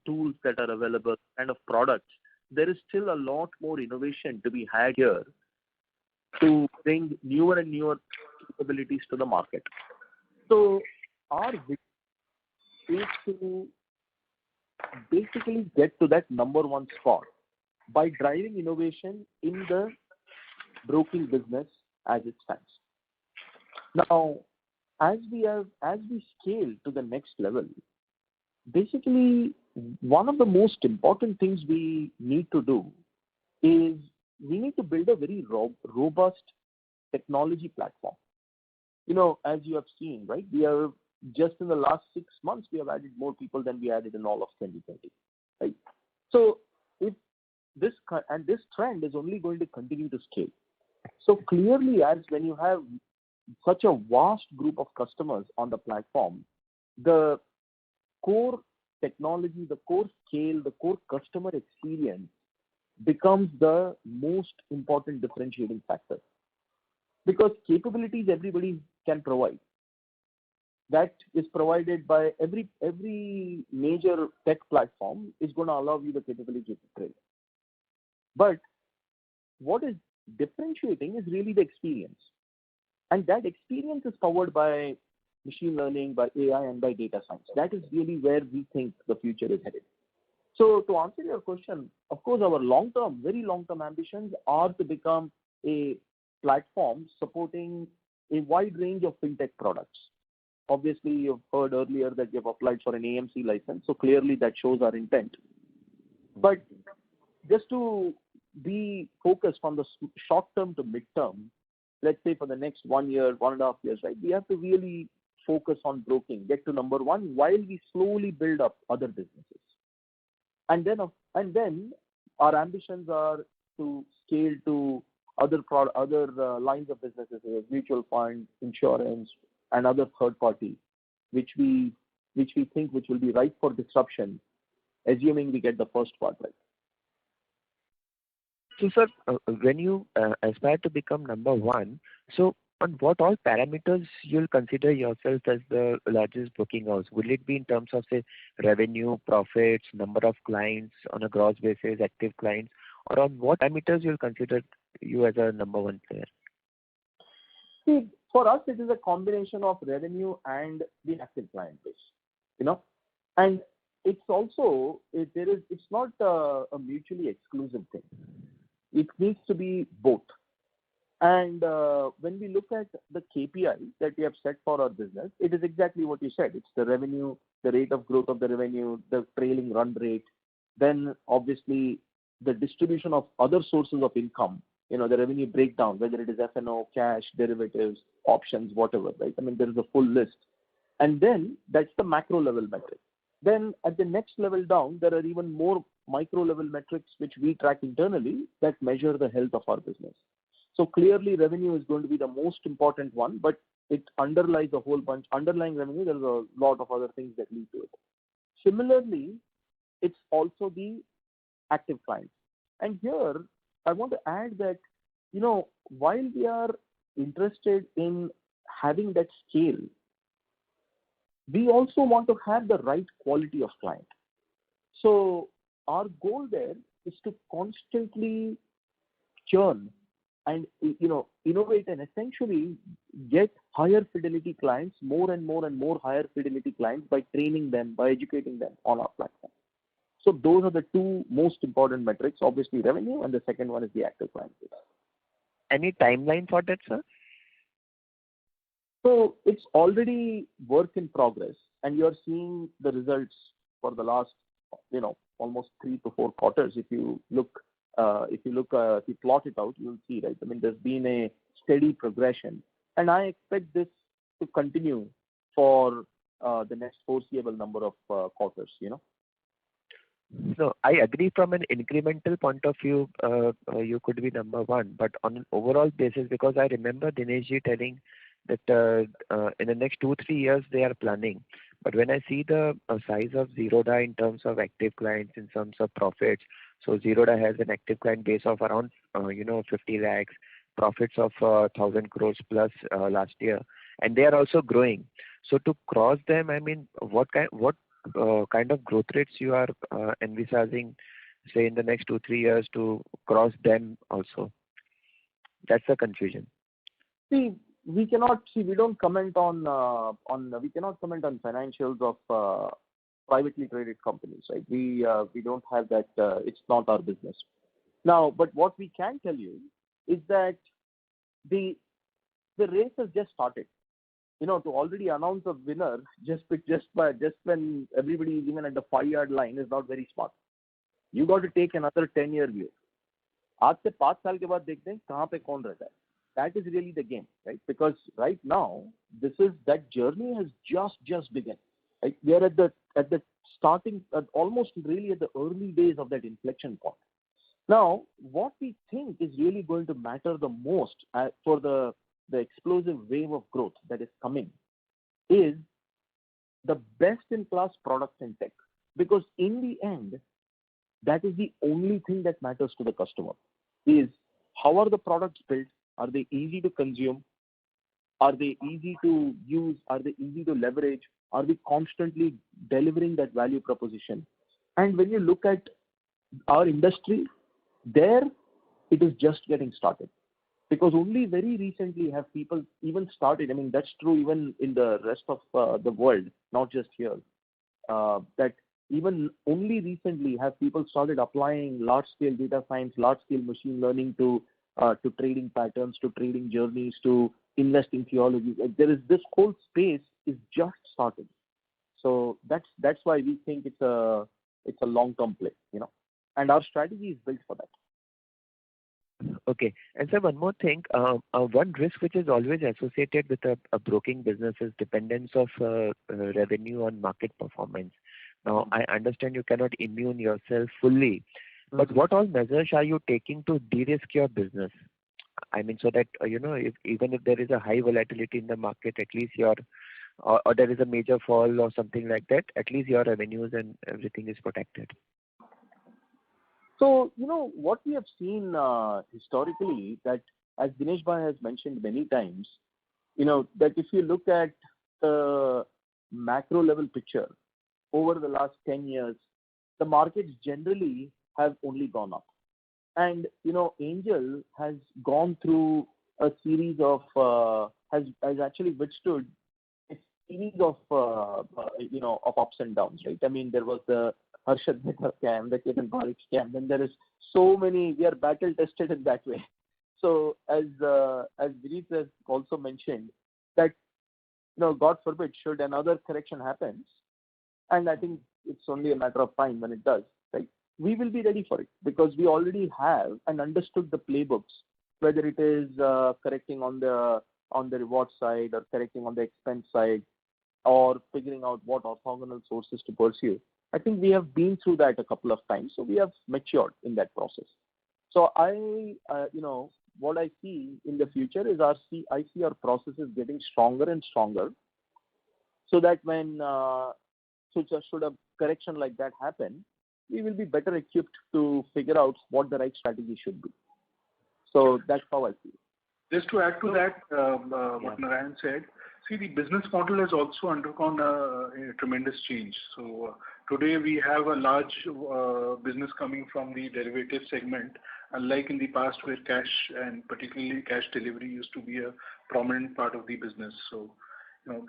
tools that are available, kind of products, there is still a lot more innovation to be had here to bring newer and newer capabilities to the market. So our vision is to basically get to that number 1 spot by driving innovation in the broking business as it stands. Now, as we scale to the next level, basically one of the most important things we need to do is we need to build a very robust technology platform. As you have seen, right? We are just in the last 6 months, we have added more people than we added in all of 2020, right? So if this trend is only going to continue to scale. So clearly, as when you have such a vast group of customers on the platform, the core technology, the core scale, the core customer experience becomes the most important differentiating factor. Because capabilities everybody can provide. That is provided by every major tech platform is going to allow you the capability to trade. But what is differentiating is really the experience. And that experience is powered by machine learning, by AI, and by data science. That is really where we think the future is headed. So to answer your question, of course, our very long-term ambitions are to become a platform supporting a wide range of fintech products. obviously you've heard earlier that you've applied for an AMC license, so clearly that shows our intent. But just to be focused on the short term to mid term, let's say for the next 1 year, 1.5 years, right? We have to really focus on broking, get to number one while we slowly build up other businesses. And then our ambitions are to scale to other lines of businesses, mutual fund, insurance, and other third party, which we think will be ripe for disruption, assuming we get the first part right. So, sir, when you aspire to become number one, so on what all parameters you'll consider yourself as the largest broking house? Will it be in terms of, say, revenue, profits, number of clients on a gross basis, active clients, or on what parameters you'll consider you as a number one player? See, for us, it is a combination of revenue and the active client base, and it's also, it's not a mutually exclusive thing. It needs to be both. And when we look at the KPI that we have set for our business, it is exactly what you said. It's the revenue, the rate of growth of the revenue, the trailing run rate, then obviously the distribution of other sources of income, the revenue breakdown, whether it is F&O, cash, derivatives, options, whatever, right? I mean, there is a full list. And then that's the macro level metric. Then at the next level down, there are even more micro level metrics which we track internally that measure the health of our business. So clearly revenue is going to be the most important one, but it underlies a whole bunch. Underlying revenue, there is a lot of other things that lead to it. Similarly, it's also the active clients. And here, I want to add that, while we are interested in having that scale, we also want to have the right quality of client. So our goal there is to constantly churn and innovate and essentially get higher fidelity clients, more and more higher fidelity clients by training them, by educating them on our platform. So those are the two most important metrics, obviously revenue, and the second one is the active client base. Any timeline for that, sir? So it's already work in progress, and you're seeing the results for the last, almost 3 to 4 quarters. If you plot it out, you'll see, right? I mean, there's been a steady progression, and I expect this to continue for the next foreseeable number of quarters. So I agree from an incremental point of view, you could be number one, but on an overall basis, because I remember Dineshji telling that in the next 2-3 years they are planning. But when I see the size of Zerodha in terms of active clients, in terms of profits, so Zerodha has an active client base of around 50 lakhs, profits of 1,000 crores plus last year, and they are also growing. So to cross them, I mean, what kind of growth rates you are envisaging, say in the next 2-3 years to cross them also? That's the confusion. We don't comment on financials of privately traded companies, right? We don't have that. It's not our business. Now, but what we can tell you is that the race has just started. To already announce a winner just when everybody is even at the 5-yard line is not very smart. You got to take another 10-year view. आज से 5 साल के बाद देखते हैं कहाँ पे कौन रहता है. That is really the game, right? Because right now, that journey has just begun. Right? We are at the starting, almost really at the early days of that inflection point. Now, what we think is really going to matter the most for the explosive wave of growth that is coming is the best-in-class products in tech. Because in the end, that is the only thing that matters to the customer. Is how are the products built? Are they easy to consume? Are they easy to use? Are they easy to leverage? Are we constantly delivering that value proposition? And when you look at our industry, there it is just getting started. Because only very recently have people even started, I mean, that's true even in the rest of the world, not just here, that even only recently have people started applying large-scale data science, large-scale machine learning to trading patterns, to trading journeys, to invest in theology. There is this whole space is just starting. So that's why we think it's a long-term play, and our strategy is built for that. Okay. And sir, one more thing. One risk which is always associated with a broking business is dependence of revenue on market performance. Now, I understand you cannot immune yourself fully, but what all measures are you taking to de-risk your business? I mean, so that, even if there is a high volatility in the market, at least or there is a major fall or something like that, at least your revenues and everything is protected. So, what we have seen historically, that as Dinesh Bhai has mentioned many times, that if you look at the macro level picture over the last 10 years, the markets generally have only gone up. And, Angel has gone through a series of, has actually withstood a series of, of ups and downs, right? I mean, there was the Harshad Mehta scam, the Ketan Parekh scam, then there is so many, we are battle tested in that way. So as Vineet has also mentioned, that, God forbid, should another correction happens, and I think it's only a matter of time when it does, right? We will be ready for it because we already have and understood the playbooks, whether it is correcting on the reward side or correcting on the expense side or figuring out what orthogonal sources to pursue. I think we have been through that a couple of times, so we have matured in that process. So what I see in the future is I see our processes getting stronger and stronger, so that when should a correction like that happen, we will be better equipped to figure out what the right strategy should be. So that's how I see it. Just to add to that, what Narayan said, see, the business model has also undergone a tremendous change. So today we have a large business coming from the derivative segment, unlike in the past where cash and particularly cash delivery used to be a prominent part of the business. So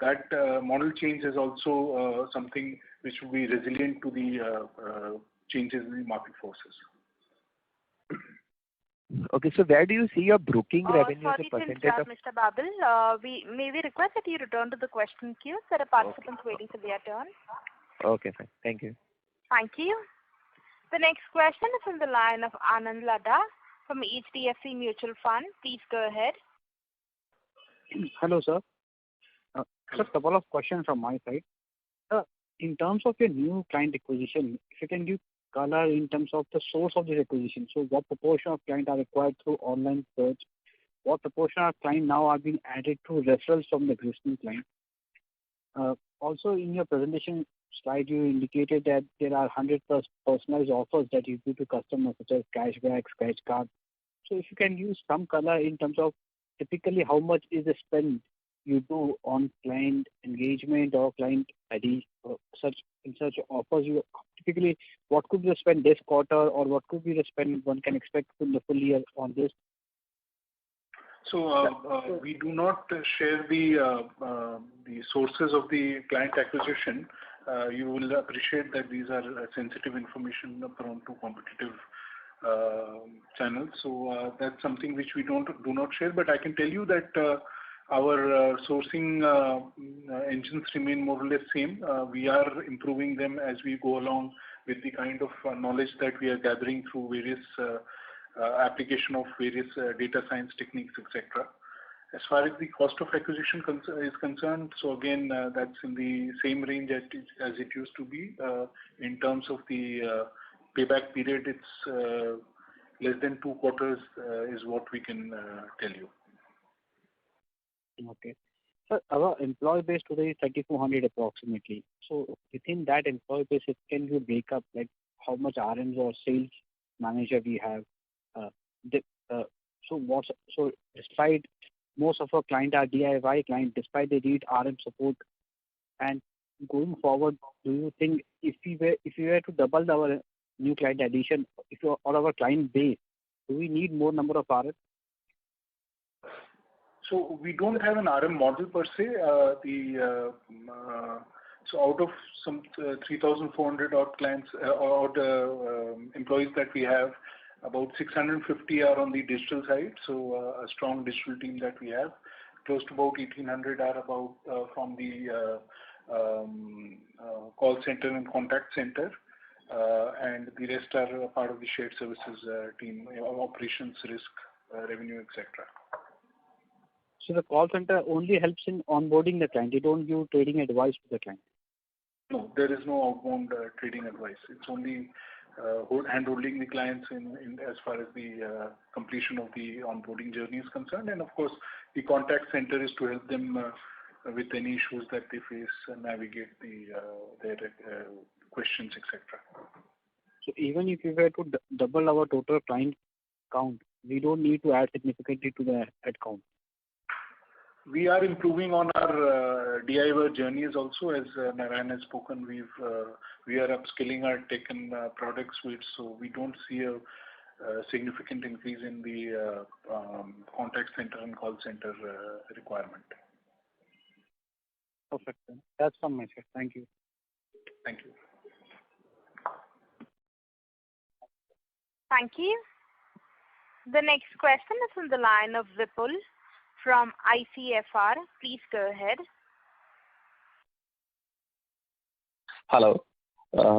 that model change is also something which will be resilient to the changes in the market forces. Okay, so where do you see your broking revenue as a percentage of? Mr. Babil, may we request that you return to the question queue? There are participants waiting for their turn. Okay, fine. Thank you. Thank you. The next question is from the line of Anand Ladha from HDFC Mutual Fund. Please go ahead. Hello, sir. Just a couple of questions from my side. In terms of your new client acquisition, if you can give color in terms of the source of this acquisition. So what proportion of clients are acquired through online search? What proportion of clients now are being added through referrals from the existing client? Also, in your presentation slide, you indicated that there are 100+ personalized offers that you give to customers, such as cashback, scratch card. So if you can use some color in terms of typically how much is the spend you do on client engagement or client ID, such offers, you typically what could be the spend this quarter, or what could be the spend one can expect in the full year on this? So we do not share the sources of the client acquisition. You will appreciate that these are sensitive information prone to competitive channels. So that's something which we do not share. But I can tell you that our sourcing engines remain more or less same. We are improving them as we go along with the kind of knowledge that we are gathering through various application of various data science techniques, etc. As far as the cost of acquisition is concerned, so again, that's in the same range as it used to be. In terms of the payback period, it's less than 2 quarters is what we can tell you. Okay. Sir, our employee base today is 3,400 approximately. So within that employee base, can you break up like how much RMs or sales manager we have? So despite most of our clients are DIY clients, despite they need RM support, and going forward, do you think if we were to double our new client addition, or our client base, do we need more number of RMs? So we don't have an RM model per se. So out of some 3,400 odd clients employees that we have, about 650 are on the digital side. So a strong digital team that we have, close to about 1,800 are about from the call center and contact center, and the rest are part of the shared services team, operations, risk, revenue, etc. So the call center only helps in onboarding the client. They don't give trading advice to the client. No, there is no outbound trading advice. It's only hand-holding the clients in as far as the completion of the onboarding journey is concerned. And of course, the contact center is to help them with any issues that they face and navigate their questions, etc. So even if we were to double our total client count, we don't need to add significantly to the head count. We are improving on our DIY journeys also, as Narayan has spoken. We are upskilling our tech and product suite, so we don't see a significant increase in the contact center and call center requirement. Perfect. That's from my side. Thank you. Thank you. Thank you. The next question is on the line of Vipul from ICFR. Please go ahead. Hello.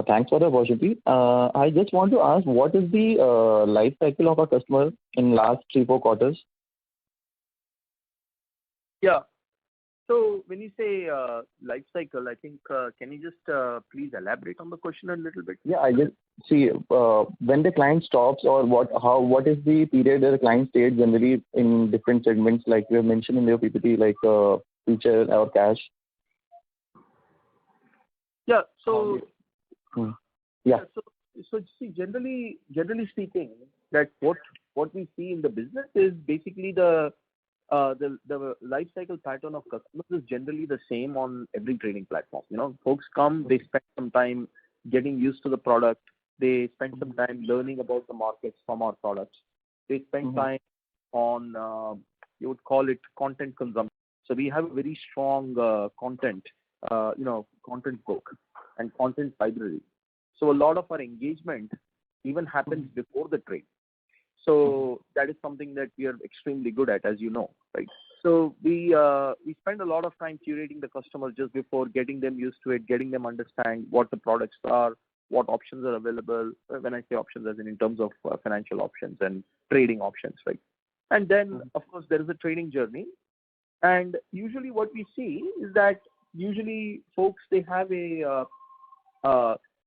Thanks for the opportunity. I just want to ask, what is the life cycle of a customer in last 3-4 quarters? Yeah. So when you say life cycle, I think can you just please elaborate on the question a little bit? Yeah, I just see when the client stops, or what is the period that the client stays generally in different segments, like you have mentioned in your PPT, like future or cash. Yeah. So yeah. So see, generally speaking, that what we see in the business is basically the life cycle pattern of customers is generally the same on every trading platform. You know, folks come, they spend some time getting used to the product, they spend some time learning about the markets from our products, they spend time on you would call it content consumption. So we have a very strong content book and content library. So a lot of our engagement even happens before the trade. So that is something that we are extremely good at, as you know, right? So we spend a lot of time curating the customer just before, getting them used to it, getting them understand what the products are, what options are available. When I say options, as in terms of financial options and trading options, right? And then, of course, there is a trading journey. And usually what we see is that usually folks, they have a,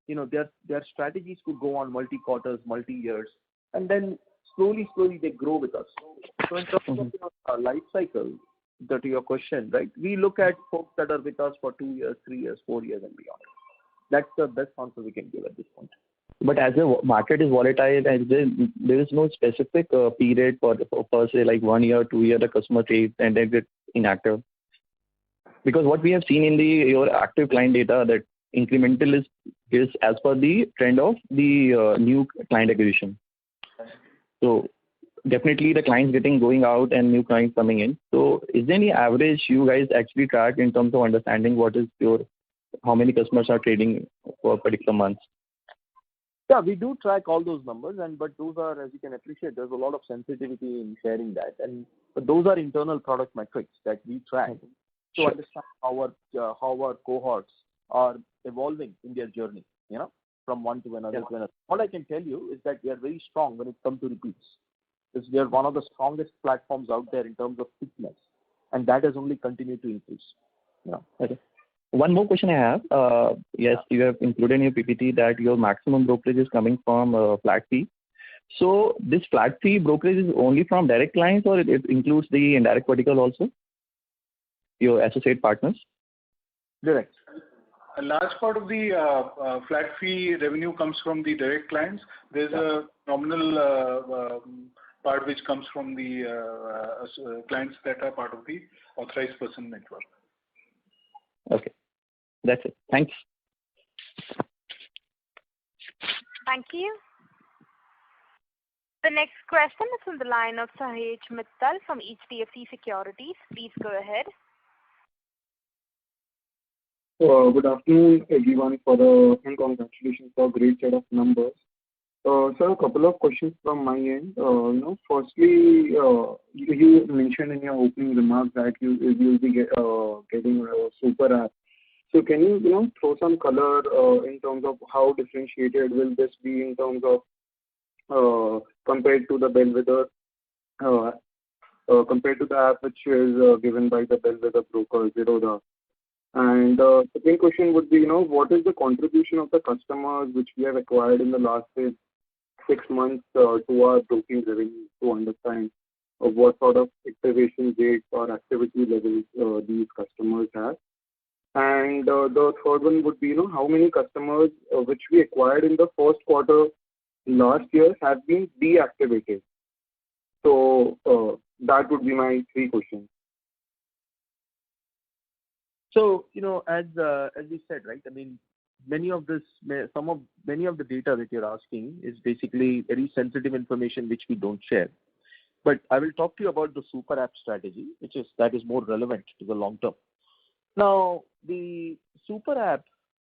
their strategies could go on multi-quarters, multi-years, and then slowly they grow with us. So in terms of our life cycle, to your question, right, we look at folks that are with us for 2 years, 3 years, 4 years and beyond. That's the best answer we can give at this point. But as the market is volatile, and there is no specific period for say like 1 year, 2 year, the customer trades and then get inactive. Because what we have seen in your active client data, that incremental is as per the trend of the new client acquisition. So definitely the clients going out and new clients coming in. So is there any average you guys actually track in terms of understanding what is how many customers are trading for a particular month? Yeah, we do track all those numbers, but those are, as you can appreciate, there's a lot of sensitivity in sharing that, but those are internal product metrics that we track to understand how our cohorts are evolving in their journey, from one to another to another. All I can tell you is that we are very strong when it comes to repeats. Because we are one of the strongest platforms out there in terms of thickness, and that has only continued to increase. Okay. One more question I have. Yes, you have included in your PPT that your maximum brokerage is coming from flat fee. So this flat fee brokerage is only from direct clients, or it includes the indirect vertical also, your associate partners? Direct. A large part of the flat fee revenue comes from the direct clients. There's a nominal part which comes from the clients that are part of the authorized person network. Okay. That's it. Thanks. Thank you. The next question is on the line of Sahej Mittal from HDFC Securities. Please go ahead. Good afternoon, everyone, and congratulations for a great set of numbers. Sir, a couple of questions from my end. Firstly, you mentioned in your opening remarks that you'll be getting a super app. So can you throw some color in terms of how differentiated will this be in terms of compared to the Bellwether, compared to the app which is given by the Bellwether broker, Zerodha? And second question would be, what is the contribution of the customers which we have acquired in the last, say, 6 months to our broking revenue, to understand what sort of activation rates or activity levels these customers have. And the third one would be, how many customers which we acquired in the first quarter last year have been deactivated. So that would be my 3 questions. So, as we said, right, I mean, many of the data that you're asking is basically very sensitive information which we don't share. But I will talk to you about the super app strategy, that is more relevant to the long term. Now, the super app,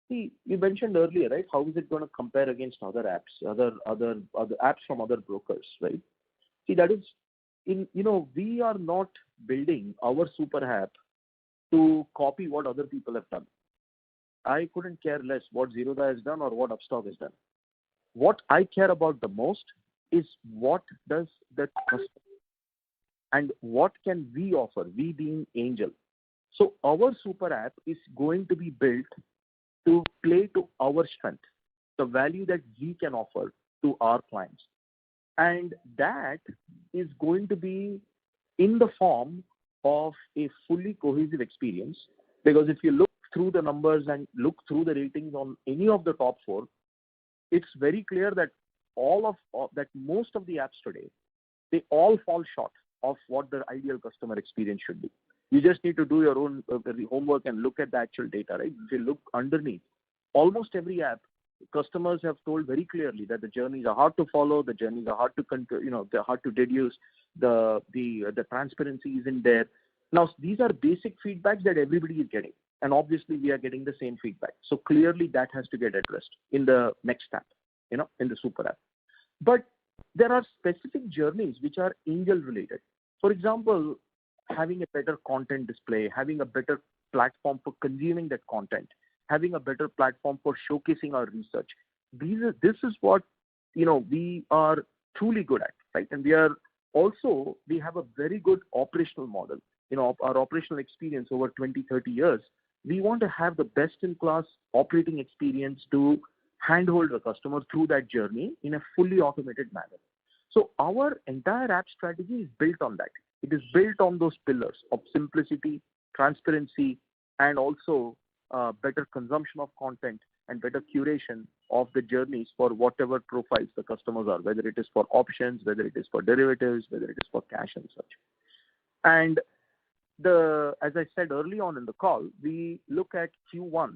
see, you mentioned earlier, right? How is it going to compare against other apps, other apps from other brokers, right? See, that is, we are not building our super app to copy what other people have done. I couldn't care less what Zerodha has done or what Upstock has done. What I care about the most is what does the customer and what can we offer, we being Angel. So our super app is going to be built to play to our strength, the value that we can offer to our clients. And that is going to be in the form of a fully cohesive experience, because if you look through the numbers and look through the ratings on any of the top 4, it's very clear that most of the apps today, they all fall short of what the ideal customer experience should be. You just need to do your own homework and look at the actual data, right? If you look underneath, almost every app, customers have told very clearly that the journeys are hard to follow, the journeys are hard to they're hard to deduce, the transparency isn't there. Now, these are basic feedbacks that everybody is getting, and obviously we are getting the same feedback. So clearly that has to get addressed in the next app, in the super app. But there are specific journeys which are Angel related. For example, having a better content display, having a better platform for consuming that content, having a better platform for showcasing our research. This is what we are truly good at, right? And we have a very good operational model. Our operational experience over 20, 30 years. We want to have the best in class operating experience to handhold the customer through that journey in a fully automated manner. So our entire app strategy is built on that. It is built on those pillars of simplicity, transparency, and also better consumption of content and better curation of the journeys for whatever profiles the customers are, whether it is for options, whether it is for derivatives, whether it is for cash and such. And as I said early on in the call, we look at Q1,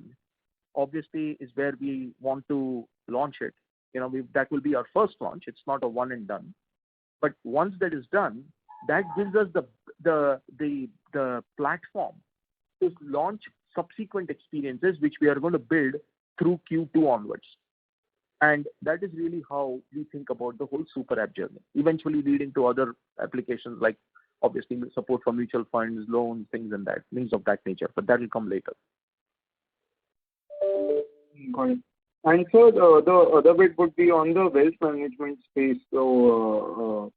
obviously is where we want to launch it. That will be our first launch. It's not a one and done. But once that is done, that gives us the platform to launch subsequent experiences which we are going to build through Q2 onwards. And that is really how we think about the whole super app journey, eventually leading to other applications like obviously support for mutual funds, loans, things of that nature, but that will come later. Got it. And so the other bit would be on the wealth management space. So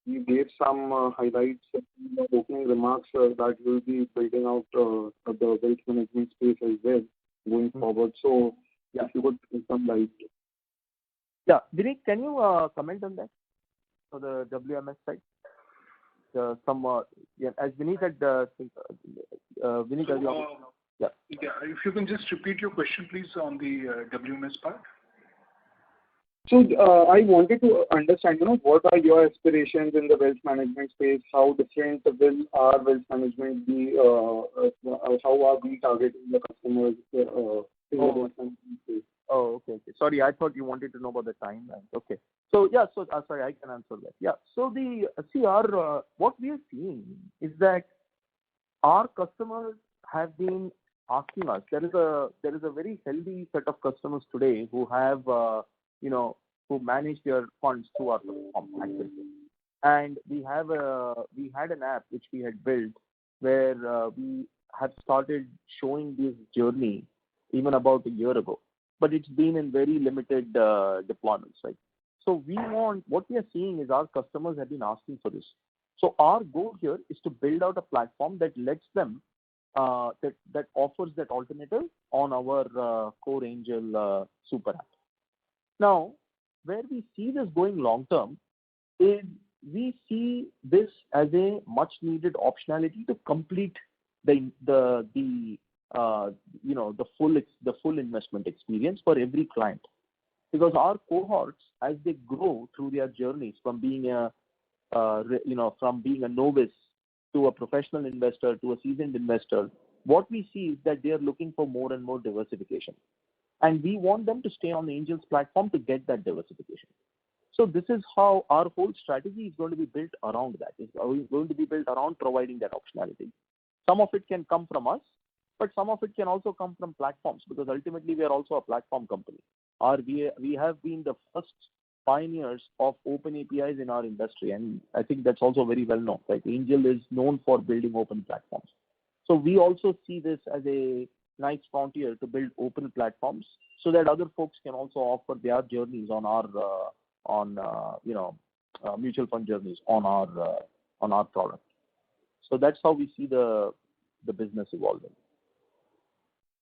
you gave some highlights in the opening remarks that you'll be building out the wealth management space as well going forward. So if you could put some light. Yeah, Vineet, can you comment on that for the WMS side? As Vineet had, Vineet, as you Yeah, if you can just repeat your question, please, on the WMS part. So I wanted to understand, what are your aspirations in the wealth management space? How different will our wealth management be? How are we targeting the customers in the wealth management space? Oh, okay. Sorry, I thought you wanted to know about the timeline. Okay. So sorry, I can answer that. Yeah. So what we are seeing is that our customers have been asking us. There is a very healthy set of customers today who have who manage their funds through our platform actually. And we had an app which we had built where we have started showing this journey even about a year ago, but it's been in very limited deployments, right? So what we are seeing is our customers have been asking for this. So our goal here is to build out a platform that lets them that offers that alternative on our core Angel super app. Now, where we see this going long term is we see this as a much needed optionality to complete the full investment experience for every client, because our cohorts, as they grow through their journeys from being a novice to a professional investor to a seasoned investor, what we see is that they are looking for more and more diversification, and we want them to stay on the Angel's platform to get that diversification. So this is how our whole strategy is going to be built around that. It's going to be built around providing that optionality. Some of it can come from us, but some of it can also come from platforms, because ultimately we are also a platform company. We have been the first pioneers of open APIs in our industry, and I think that's also very well known. Like Angel is known for building open platforms. So we also see this as a nice frontier to build open platforms so that other folks can also offer their journeys on our mutual fund journeys on our product. So that's how we see the business evolving.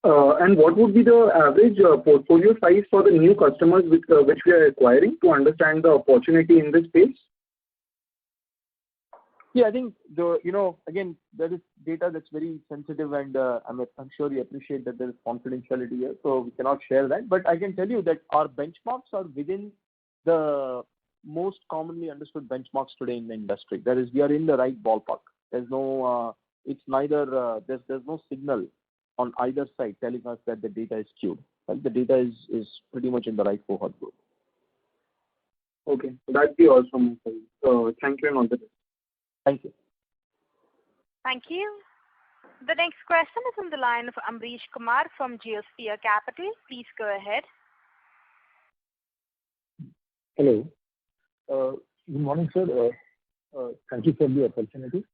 And what would be the average portfolio size for the new customers which we are acquiring, to understand the opportunity in this space? Yeah, I think again, there is data that's very sensitive, and I'm sure you appreciate that there is confidentiality here, so we cannot share that. But I can tell you that our benchmarks are within the most commonly understood benchmarks today in the industry. That is, we are in the right ballpark. There's no, there's no signal on either side telling us that the data is skewed. Right? The data is pretty much in the right cohort group. Okay, that'd be all from my side. So thank you and all the best. Thank you. Thank you. The next question is on the line of Amrish Kumar from Geosphere Capital. Please go ahead. Hello. Good morning, sir. Thank you for the opportunity.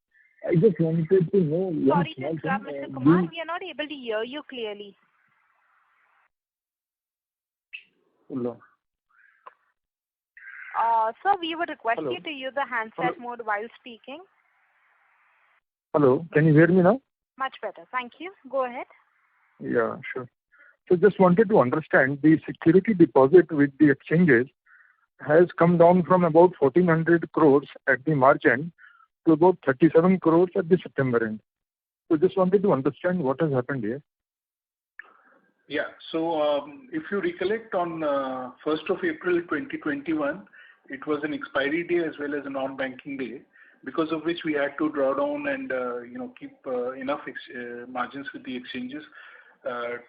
I just wanted to know. Sorry to interrupt, Mr. Kumar. We are not able to hear you clearly. Hello. Sir, we would request Hello. you to use the handset mode while speaking. Hello. Can you hear me now? Much better. Thank you. Go ahead. Yeah, sure. So just wanted to understand, the security deposit with the exchanges has come down from about 1,400 crores at the March end to about 37 crores at the September end. So just wanted to understand what has happened here. Yeah. So if you recollect, on 1st of April 2021, it was an expiry day as well as a non-banking day, because of which we had to draw down and keep enough margins with the exchanges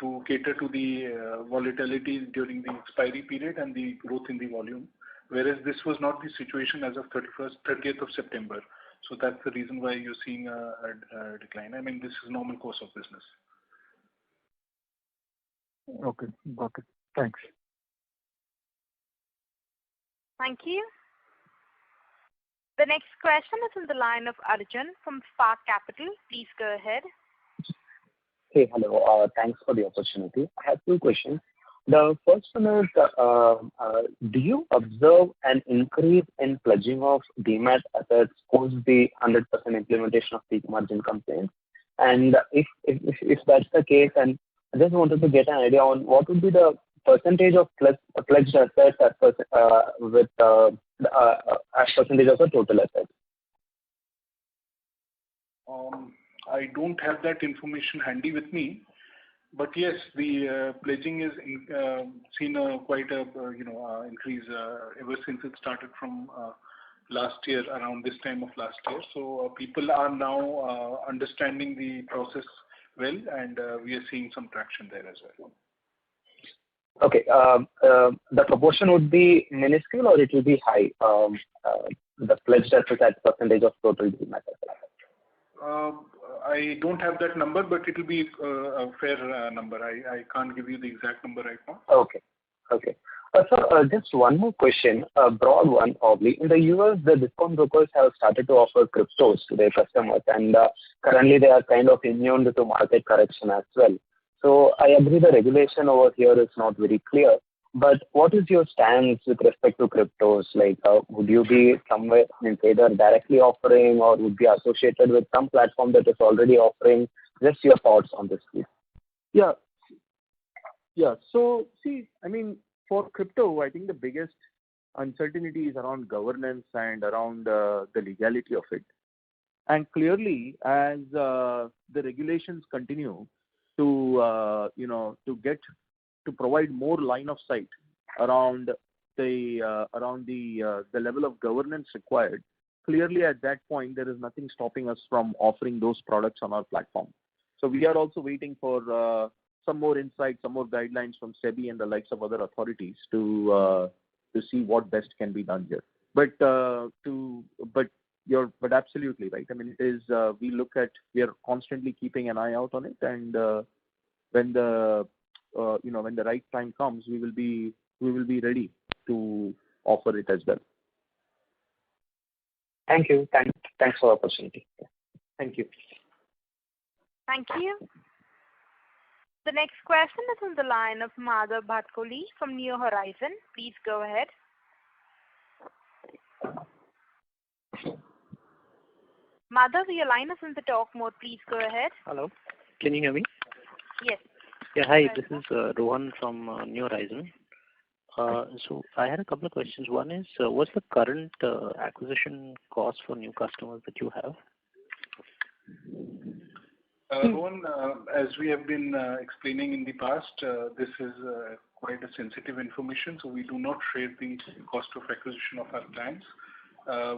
to cater to the volatility during the expiry period and the growth in the volume. Whereas this was not the situation as of 30th of September. So that's the reason why you're seeing a decline. I mean, this is normal course of business. Okay, got it. Thanks. Thank you. The next question is on the line of Arjun from Spark Capital. Please go ahead. Hey, hello. Thanks for the opportunity. I have two questions. The first one is, do you observe an increase in pledging of demat assets post the 100% implementation of peak margin complaints? And if that's the case, and I just wanted to get an idea on what would be the percentage of pledged assets as percentage of the total assets. I don't have that information handy with me, but yes, the pledging is seen quite a increase ever since it started from last year, around this time of last year. So people are now understanding the process well, and we are seeing some traction there as well. Okay, the proportion would be minuscule or it will be high, the pledged assets as percentage of total demat assets? I don't have that number, but it will be a fair number. I can't give you the exact number right now. Okay. Just one more question, a broad one probably. In the US, the discount brokers have started to offer cryptos to their customers, and currently they are kind of immune to market correction as well. So I agree the regulation over here is not very clear, but what is your stance with respect to cryptos? Like, would you be somewhere, either directly offering or would be associated with some platform that is already offering? Just your thoughts on this, please. Yeah. So, see, I mean, for crypto, I think the biggest uncertainty is around governance and around the legality of it. And clearly, as the regulations continue to provide more line of sight around the level of governance required, clearly at that point there is nothing stopping us from offering those products on our platform. So we are also waiting for some more insight, some more guidelines from SEBI and the likes of other authorities to see what best can be done here. But you're absolutely right. I mean, it is we are constantly keeping an eye out on it, and when the right time comes, we will be ready to offer it as well. Thank you. Thanks for the opportunity. Thank you. Thank you. The next question is on the line of Madhav Bhatkoli from New Horizon. Please go ahead. Madhav, your line is in the talk mode. Please go ahead. Hello. Can you hear me? Yes. Yeah, hi. This is Rohan from New Horizon. So I had a couple of questions. One is, what's the current acquisition cost for new customers that you have? Rohan, as we have been explaining in the past, this is quite a sensitive information, so we do not share the cost of acquisition of our clients.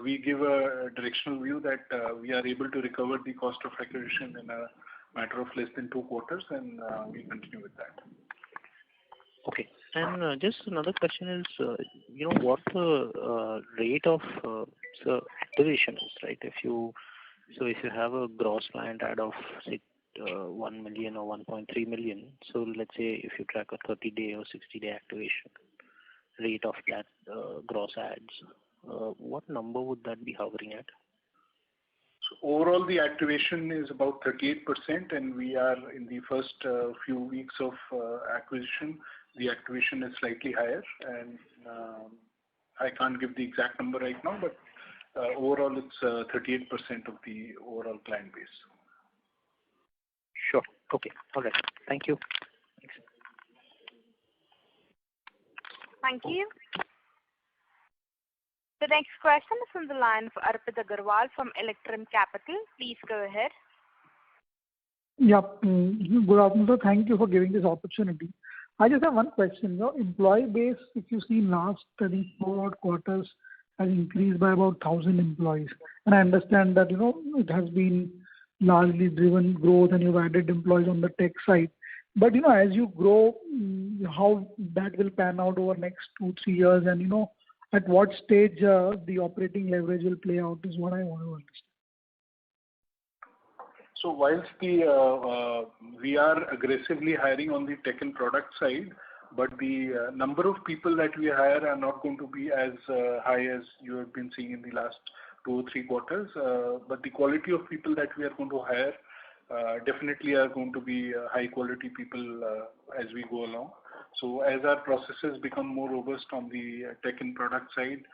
We give a directional view that we are able to recover the cost of acquisition in a matter of less than 2 quarters, and we continue with that. Okay. And just another question is, what the rate of activation is, right? If you have a gross client add of, say, 1 million or 1.3 million, so let's say if you track a 30-day or 60-day activation rate of that gross adds, what number would that be hovering at? So overall, the activation is about 38%, and we are in the first few weeks of acquisition. The activation is slightly higher, and I can't give the exact number right now, but overall it's 38% of the overall client base. Sure. Okay. All right. Thank you. Thanks. Thank you. The next question is from the line of Arpit Agarwal from Electrum Capital. Please go ahead. Yeah. Good afternoon, sir. Thank you for giving this opportunity. I just have one question. Employee base, if you see last 34 quarters, has increased by about 1,000 employees. And I understand that, it has been largely driven growth and you've added employees on the tech side. But, as you grow, how that will pan out over next 2-3 years, and, at what stage the operating leverage will play out is what I want to understand. So whilst we are aggressively hiring on the tech and product side, but the number of people that we hire are not going to be as high as you have been seeing in the last 2 or 3 quarters. But the quality of people that we are going to hire definitely are going to be high quality people as we go along. So as our processes become more robust on the tech and product side,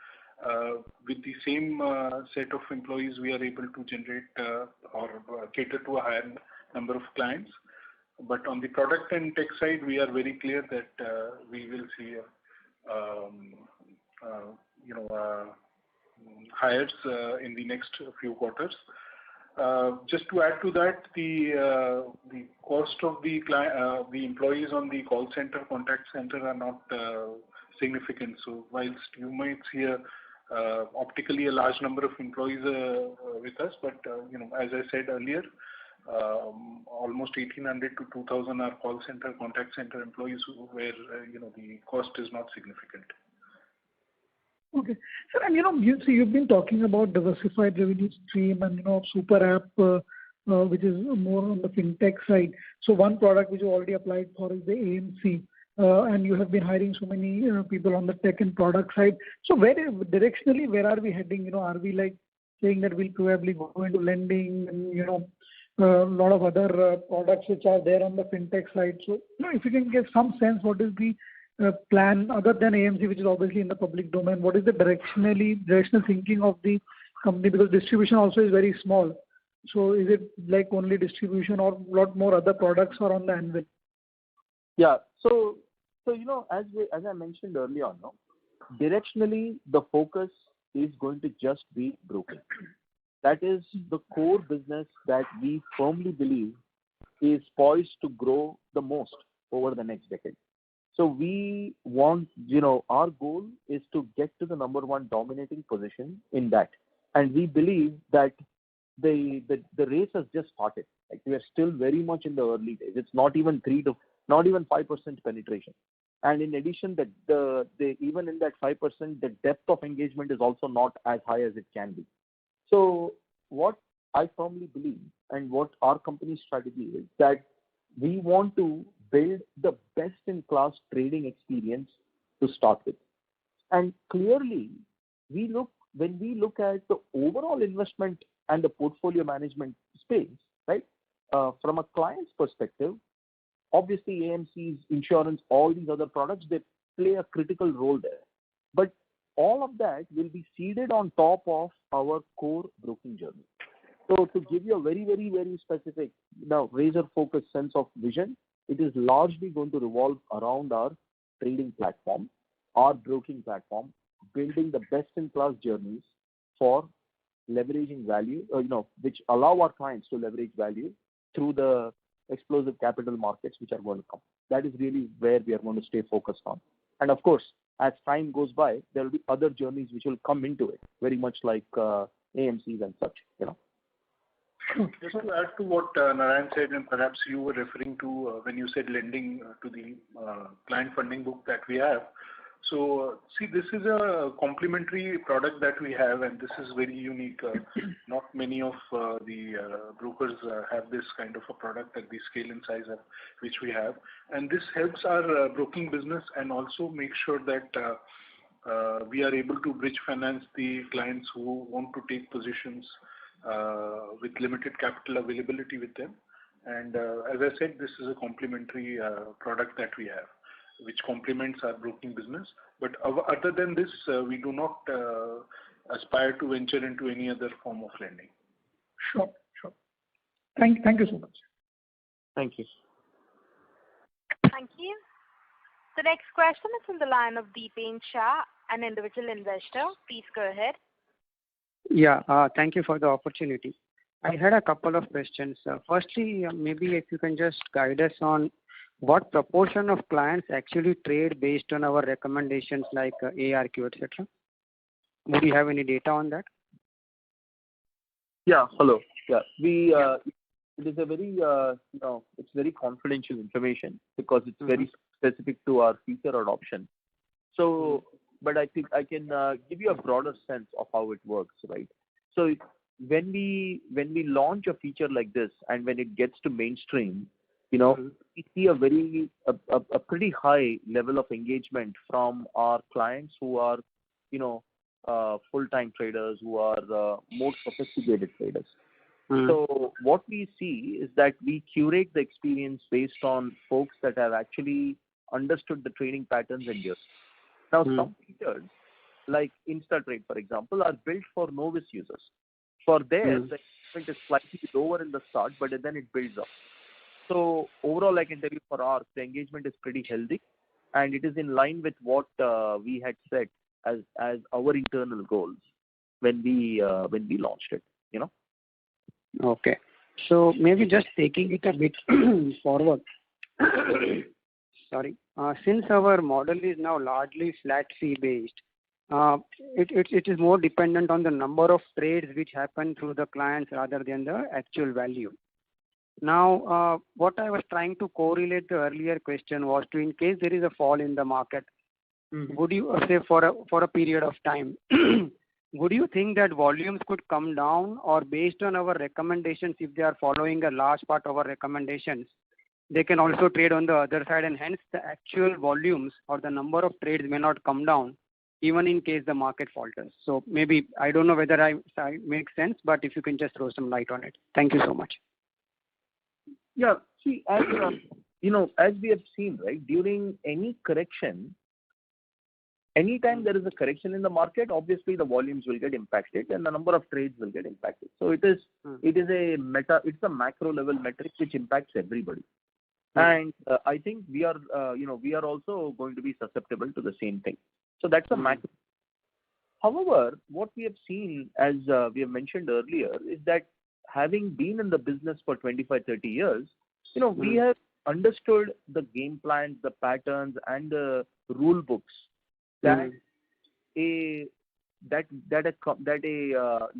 with the same set of employees, we are able to generate or cater to a higher number of clients. But on the product and tech side, we are very clear that we will see hires in the next few quarters. Just to add to that, the cost of the employees on the call center, contact center are not significant. So whilst you might see optically a large number of employees with us, but as I said earlier, almost 1,800 to 2,000 are call center, contact center employees where the cost is not significant. Okay. Sir, and you've been talking about diversified revenue stream and super app, which is more on the fintech side. So one product which you already applied for is the AMC. and you have been hiring so many people on the tech and product side. So directionally, where are we heading? Are we like saying that we'll probably go into lending and, a lot of other products which are there on the fintech side. So, if you can give some sense, what is the plan other than AMC, which is obviously in the public domain? What is the directional thinking of the company? Because distribution also is very small. So, is it like only distribution or a lot more other products are on the anvil? Yeah. So as I mentioned earlier on, directionally the focus is going to just be broking. That is the core business that we firmly believe is poised to grow the most over the next decade. So we want, our goal is to get to the number one dominating position in that. And we believe that the race has just started. Like, we are still very much in the early days. It's not even 5% penetration. And in addition, even in that 5%, the depth of engagement is also not as high as it can be. So what I firmly believe and what our company's strategy is that we want to build the best-in-class trading experience to start with. And clearly, when we look at the overall investment and the portfolio management space, right, from a client's perspective, obviously AMC's insurance, all these other products, they play a critical role there. But all of that will be seeded on top of our core broking journey. So to give you a very, very, very specific, razor-focused sense of vision, it is largely going to revolve around our trading platform, our broking platform, building the best-in-class journeys for leveraging value, which allow our clients to leverage value through the explosive capital markets which are going to come. That is really where we are going to stay focused on. And of course, as time goes by, there will be other journeys which will come into it, very much like AMCs and such, Just to add to what Narayan said, and perhaps you were referring to when you said lending to the client funding book that we have. So, see, this is a complementary product that we have, and this is very unique. Not many of the brokers have this kind of a product at the scale and size which we have. And this helps our broking business and also make sure that we are able to bridge finance the clients who want to take positions with limited capital availability with them. And as I said, this is a complementary product that we have, which complements our broking business. But other than this, we do not aspire to venture into any other form of lending. Sure. Thank you so much. Thank you. Thank you. The next question is from the line of Deepen Shah, an individual investor. Please go ahead. Yeah, thank you for the opportunity. I had a couple of questions. Firstly, maybe if you can just guide us on what proportion of clients actually trade based on our recommendations like ARQ, etc. Would you have any data on that? Yeah, hello. Yeah, it is a very, it's very confidential information because it's very specific to our feature adoption. So, but I think I can give you a broader sense of how it works, right? So when we launch a feature like this and when it gets to mainstream, we see a pretty high level of engagement from our clients who are, full-time traders, who are more sophisticated traders. So what we see is that we curate the experience based on folks that have actually understood the trading patterns and years. Now, some features like InstaTrade, for example, are built for novice users. For theirs, the engagement is slightly lower in the start, but then it builds up. So overall, I can tell you for ours, the engagement is pretty healthy, and it is in line with what we had set as our internal goals when we launched it. Okay. So maybe just taking it a bit forward. Sorry. Since our model is now largely flat fee based, it is more dependent on the number of trades which happen through the clients rather than the actual value. Now, what I was trying to correlate the earlier question was to, in case there is a fall in the market, would you say for a period of time, would you think that volumes could come down, or based on our recommendations, if they are following a large part of our recommendations, they can also trade on the other side, and hence the actual volumes or the number of trades may not come down even in case the market falters. So maybe, I don't know whether I make sense, but if you can just throw some light on it. Thank you so much. Yeah, see, as as we have seen, right, during any correction, anytime there is a correction in the market, obviously the volumes will get impacted and the number of trades will get impacted. So it is a macro level metric which impacts everybody. And I think we are also going to be susceptible to the same thing. So that's a macro. However, what we have seen, as we have mentioned earlier, is that having been in the business for 25, 30 years, we have understood the game plans, the patterns, and the rule books that a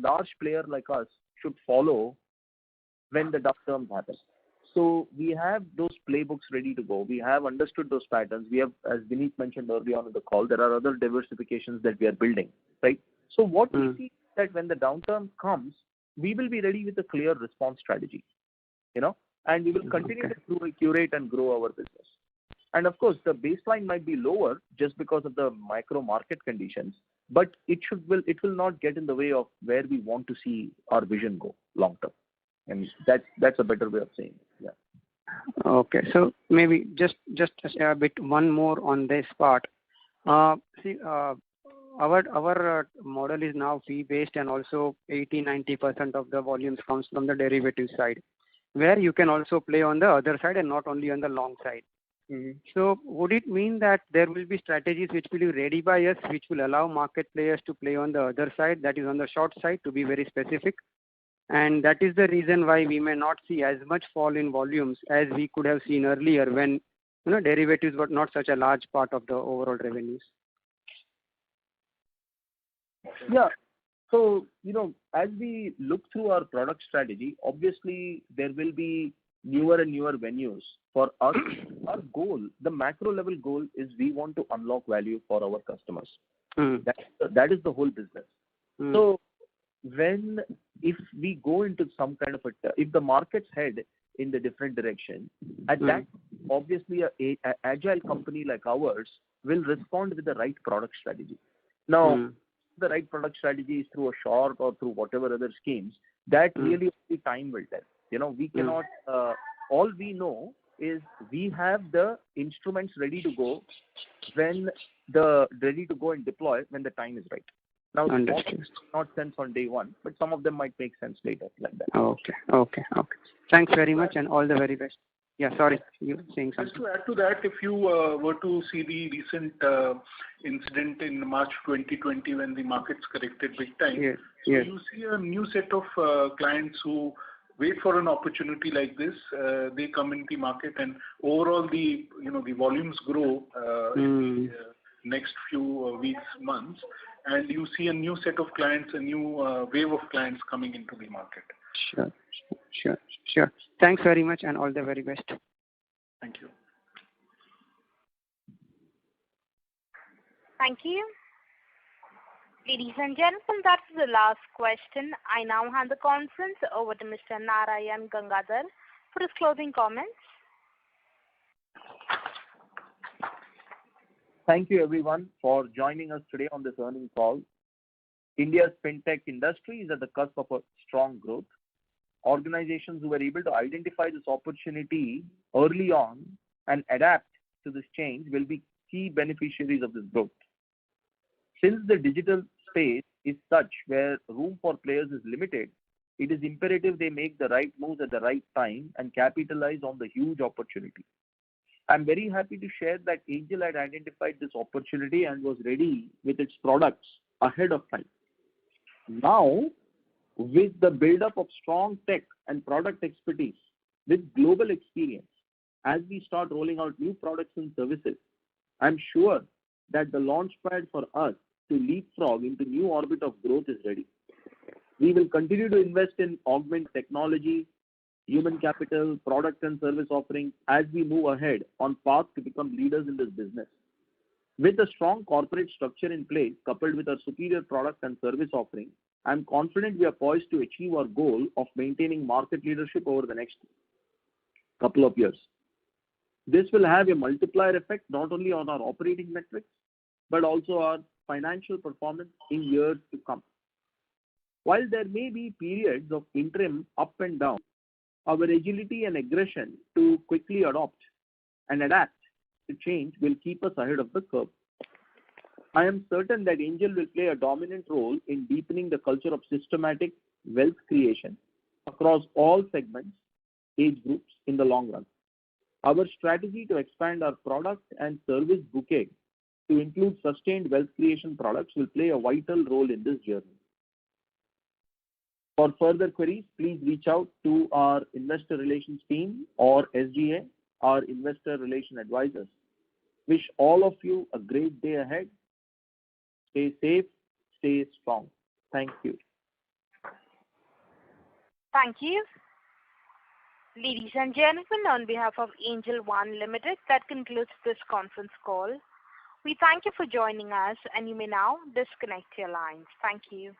large player like us should follow when the downturns happen. So we have those playbooks ready to go. We have understood those patterns. We have, as Vineet mentioned earlier on in the call, there are other diversifications that we are building, right? So what we see is that when the downturn comes, we will be ready with a clear response strategy, and we will continue to curate and grow our business. And of course, the baseline might be lower just because of the micro market conditions, but it will not get in the way of where we want to see our vision go long term. And that's a better way of saying it. Yeah. Okay, so maybe just a bit one more on this part. Our model is now fee based, and also 80-90% of the volumes comes from the derivative side, where you can also play on the other side and not only on the long side. So would it mean that there will be strategies which will be ready by us, which will allow market players to play on the other side, that is on the short side, to be very specific? And that is the reason why we may not see as much fall in volumes as we could have seen earlier when derivatives were not such a large part of the overall revenues. Yeah. So, as we look through our product strategy, obviously there will be newer and newer venues. For us, our goal, the macro level goal, is we want to unlock value for our customers. That is the whole business. So if we go into some kind of if the markets head in the different direction, at that, obviously a agile company like ours will respond with the right product strategy. Now, the right product strategy is through a short or through whatever other schemes, that really only time will tell. We cannot, all we know is we have the instruments ready to go and deploy when the time is right. Now, some of them not sense on day one, but some of them might make sense later, like that. Okay. Thanks very much, and all the very best. Yeah, sorry, you were saying something. Just to add to that, if you were to see the recent incident in March 2020 when the markets corrected big time, you see a new set of clients who wait for an opportunity like this. They come in the market, and overall the volumes grow in the next few weeks, months, and you see a new set of clients, a new wave of clients coming into the market. Sure. Thanks very much, and all the very best. Thank you. Thank you. Ladies and gentlemen, that is the last question. I now hand the conference over to Mr. Narayan Gangadhar for his closing comments. Thank you everyone for joining us today on this earnings call. India's fintech industry is at the cusp of a strong growth. Organizations who were able to identify this opportunity early on and adapt to this change will be key beneficiaries of this growth. Since the digital space is such where room for players is limited, it is imperative they make the right moves at the right time and capitalize on the huge opportunity. I'm very happy to share that Angel had identified this opportunity and was ready with its products ahead of time. Now, with the build-up of strong tech and product expertise with global experience, as we start rolling out new products and services, I'm sure that the launch pad for us to leapfrog into new orbit of growth is ready. We will continue to invest in augment technology, human capital, product and service offerings as we move ahead on path to become leaders in this business. With a strong corporate structure in place, coupled with our superior product and service offering, I'm confident we are poised to achieve our goal of maintaining market leadership over the next couple of years. This will have a multiplier effect not only on our operating metrics, but also our financial performance in years to come. While there may be periods of interim up and down, our agility and aggression to quickly adopt and adapt to change will keep us ahead of the curve. I am certain that Angel will play a dominant role in deepening the culture of systematic wealth creation across all segments, age groups in the long run. Our strategy to expand our product and service bouquet to include sustained wealth creation products will play a vital role in this journey. For further queries, please reach out to our investor relations team or SGA, our investor relation advisors. Wish all of you a great day ahead. Stay safe, stay strong. Thank you. Thank you. Ladies and gentlemen, on behalf of Angel One Limited, that concludes this conference call. We thank you for joining us, and you may now disconnect your lines. Thank you.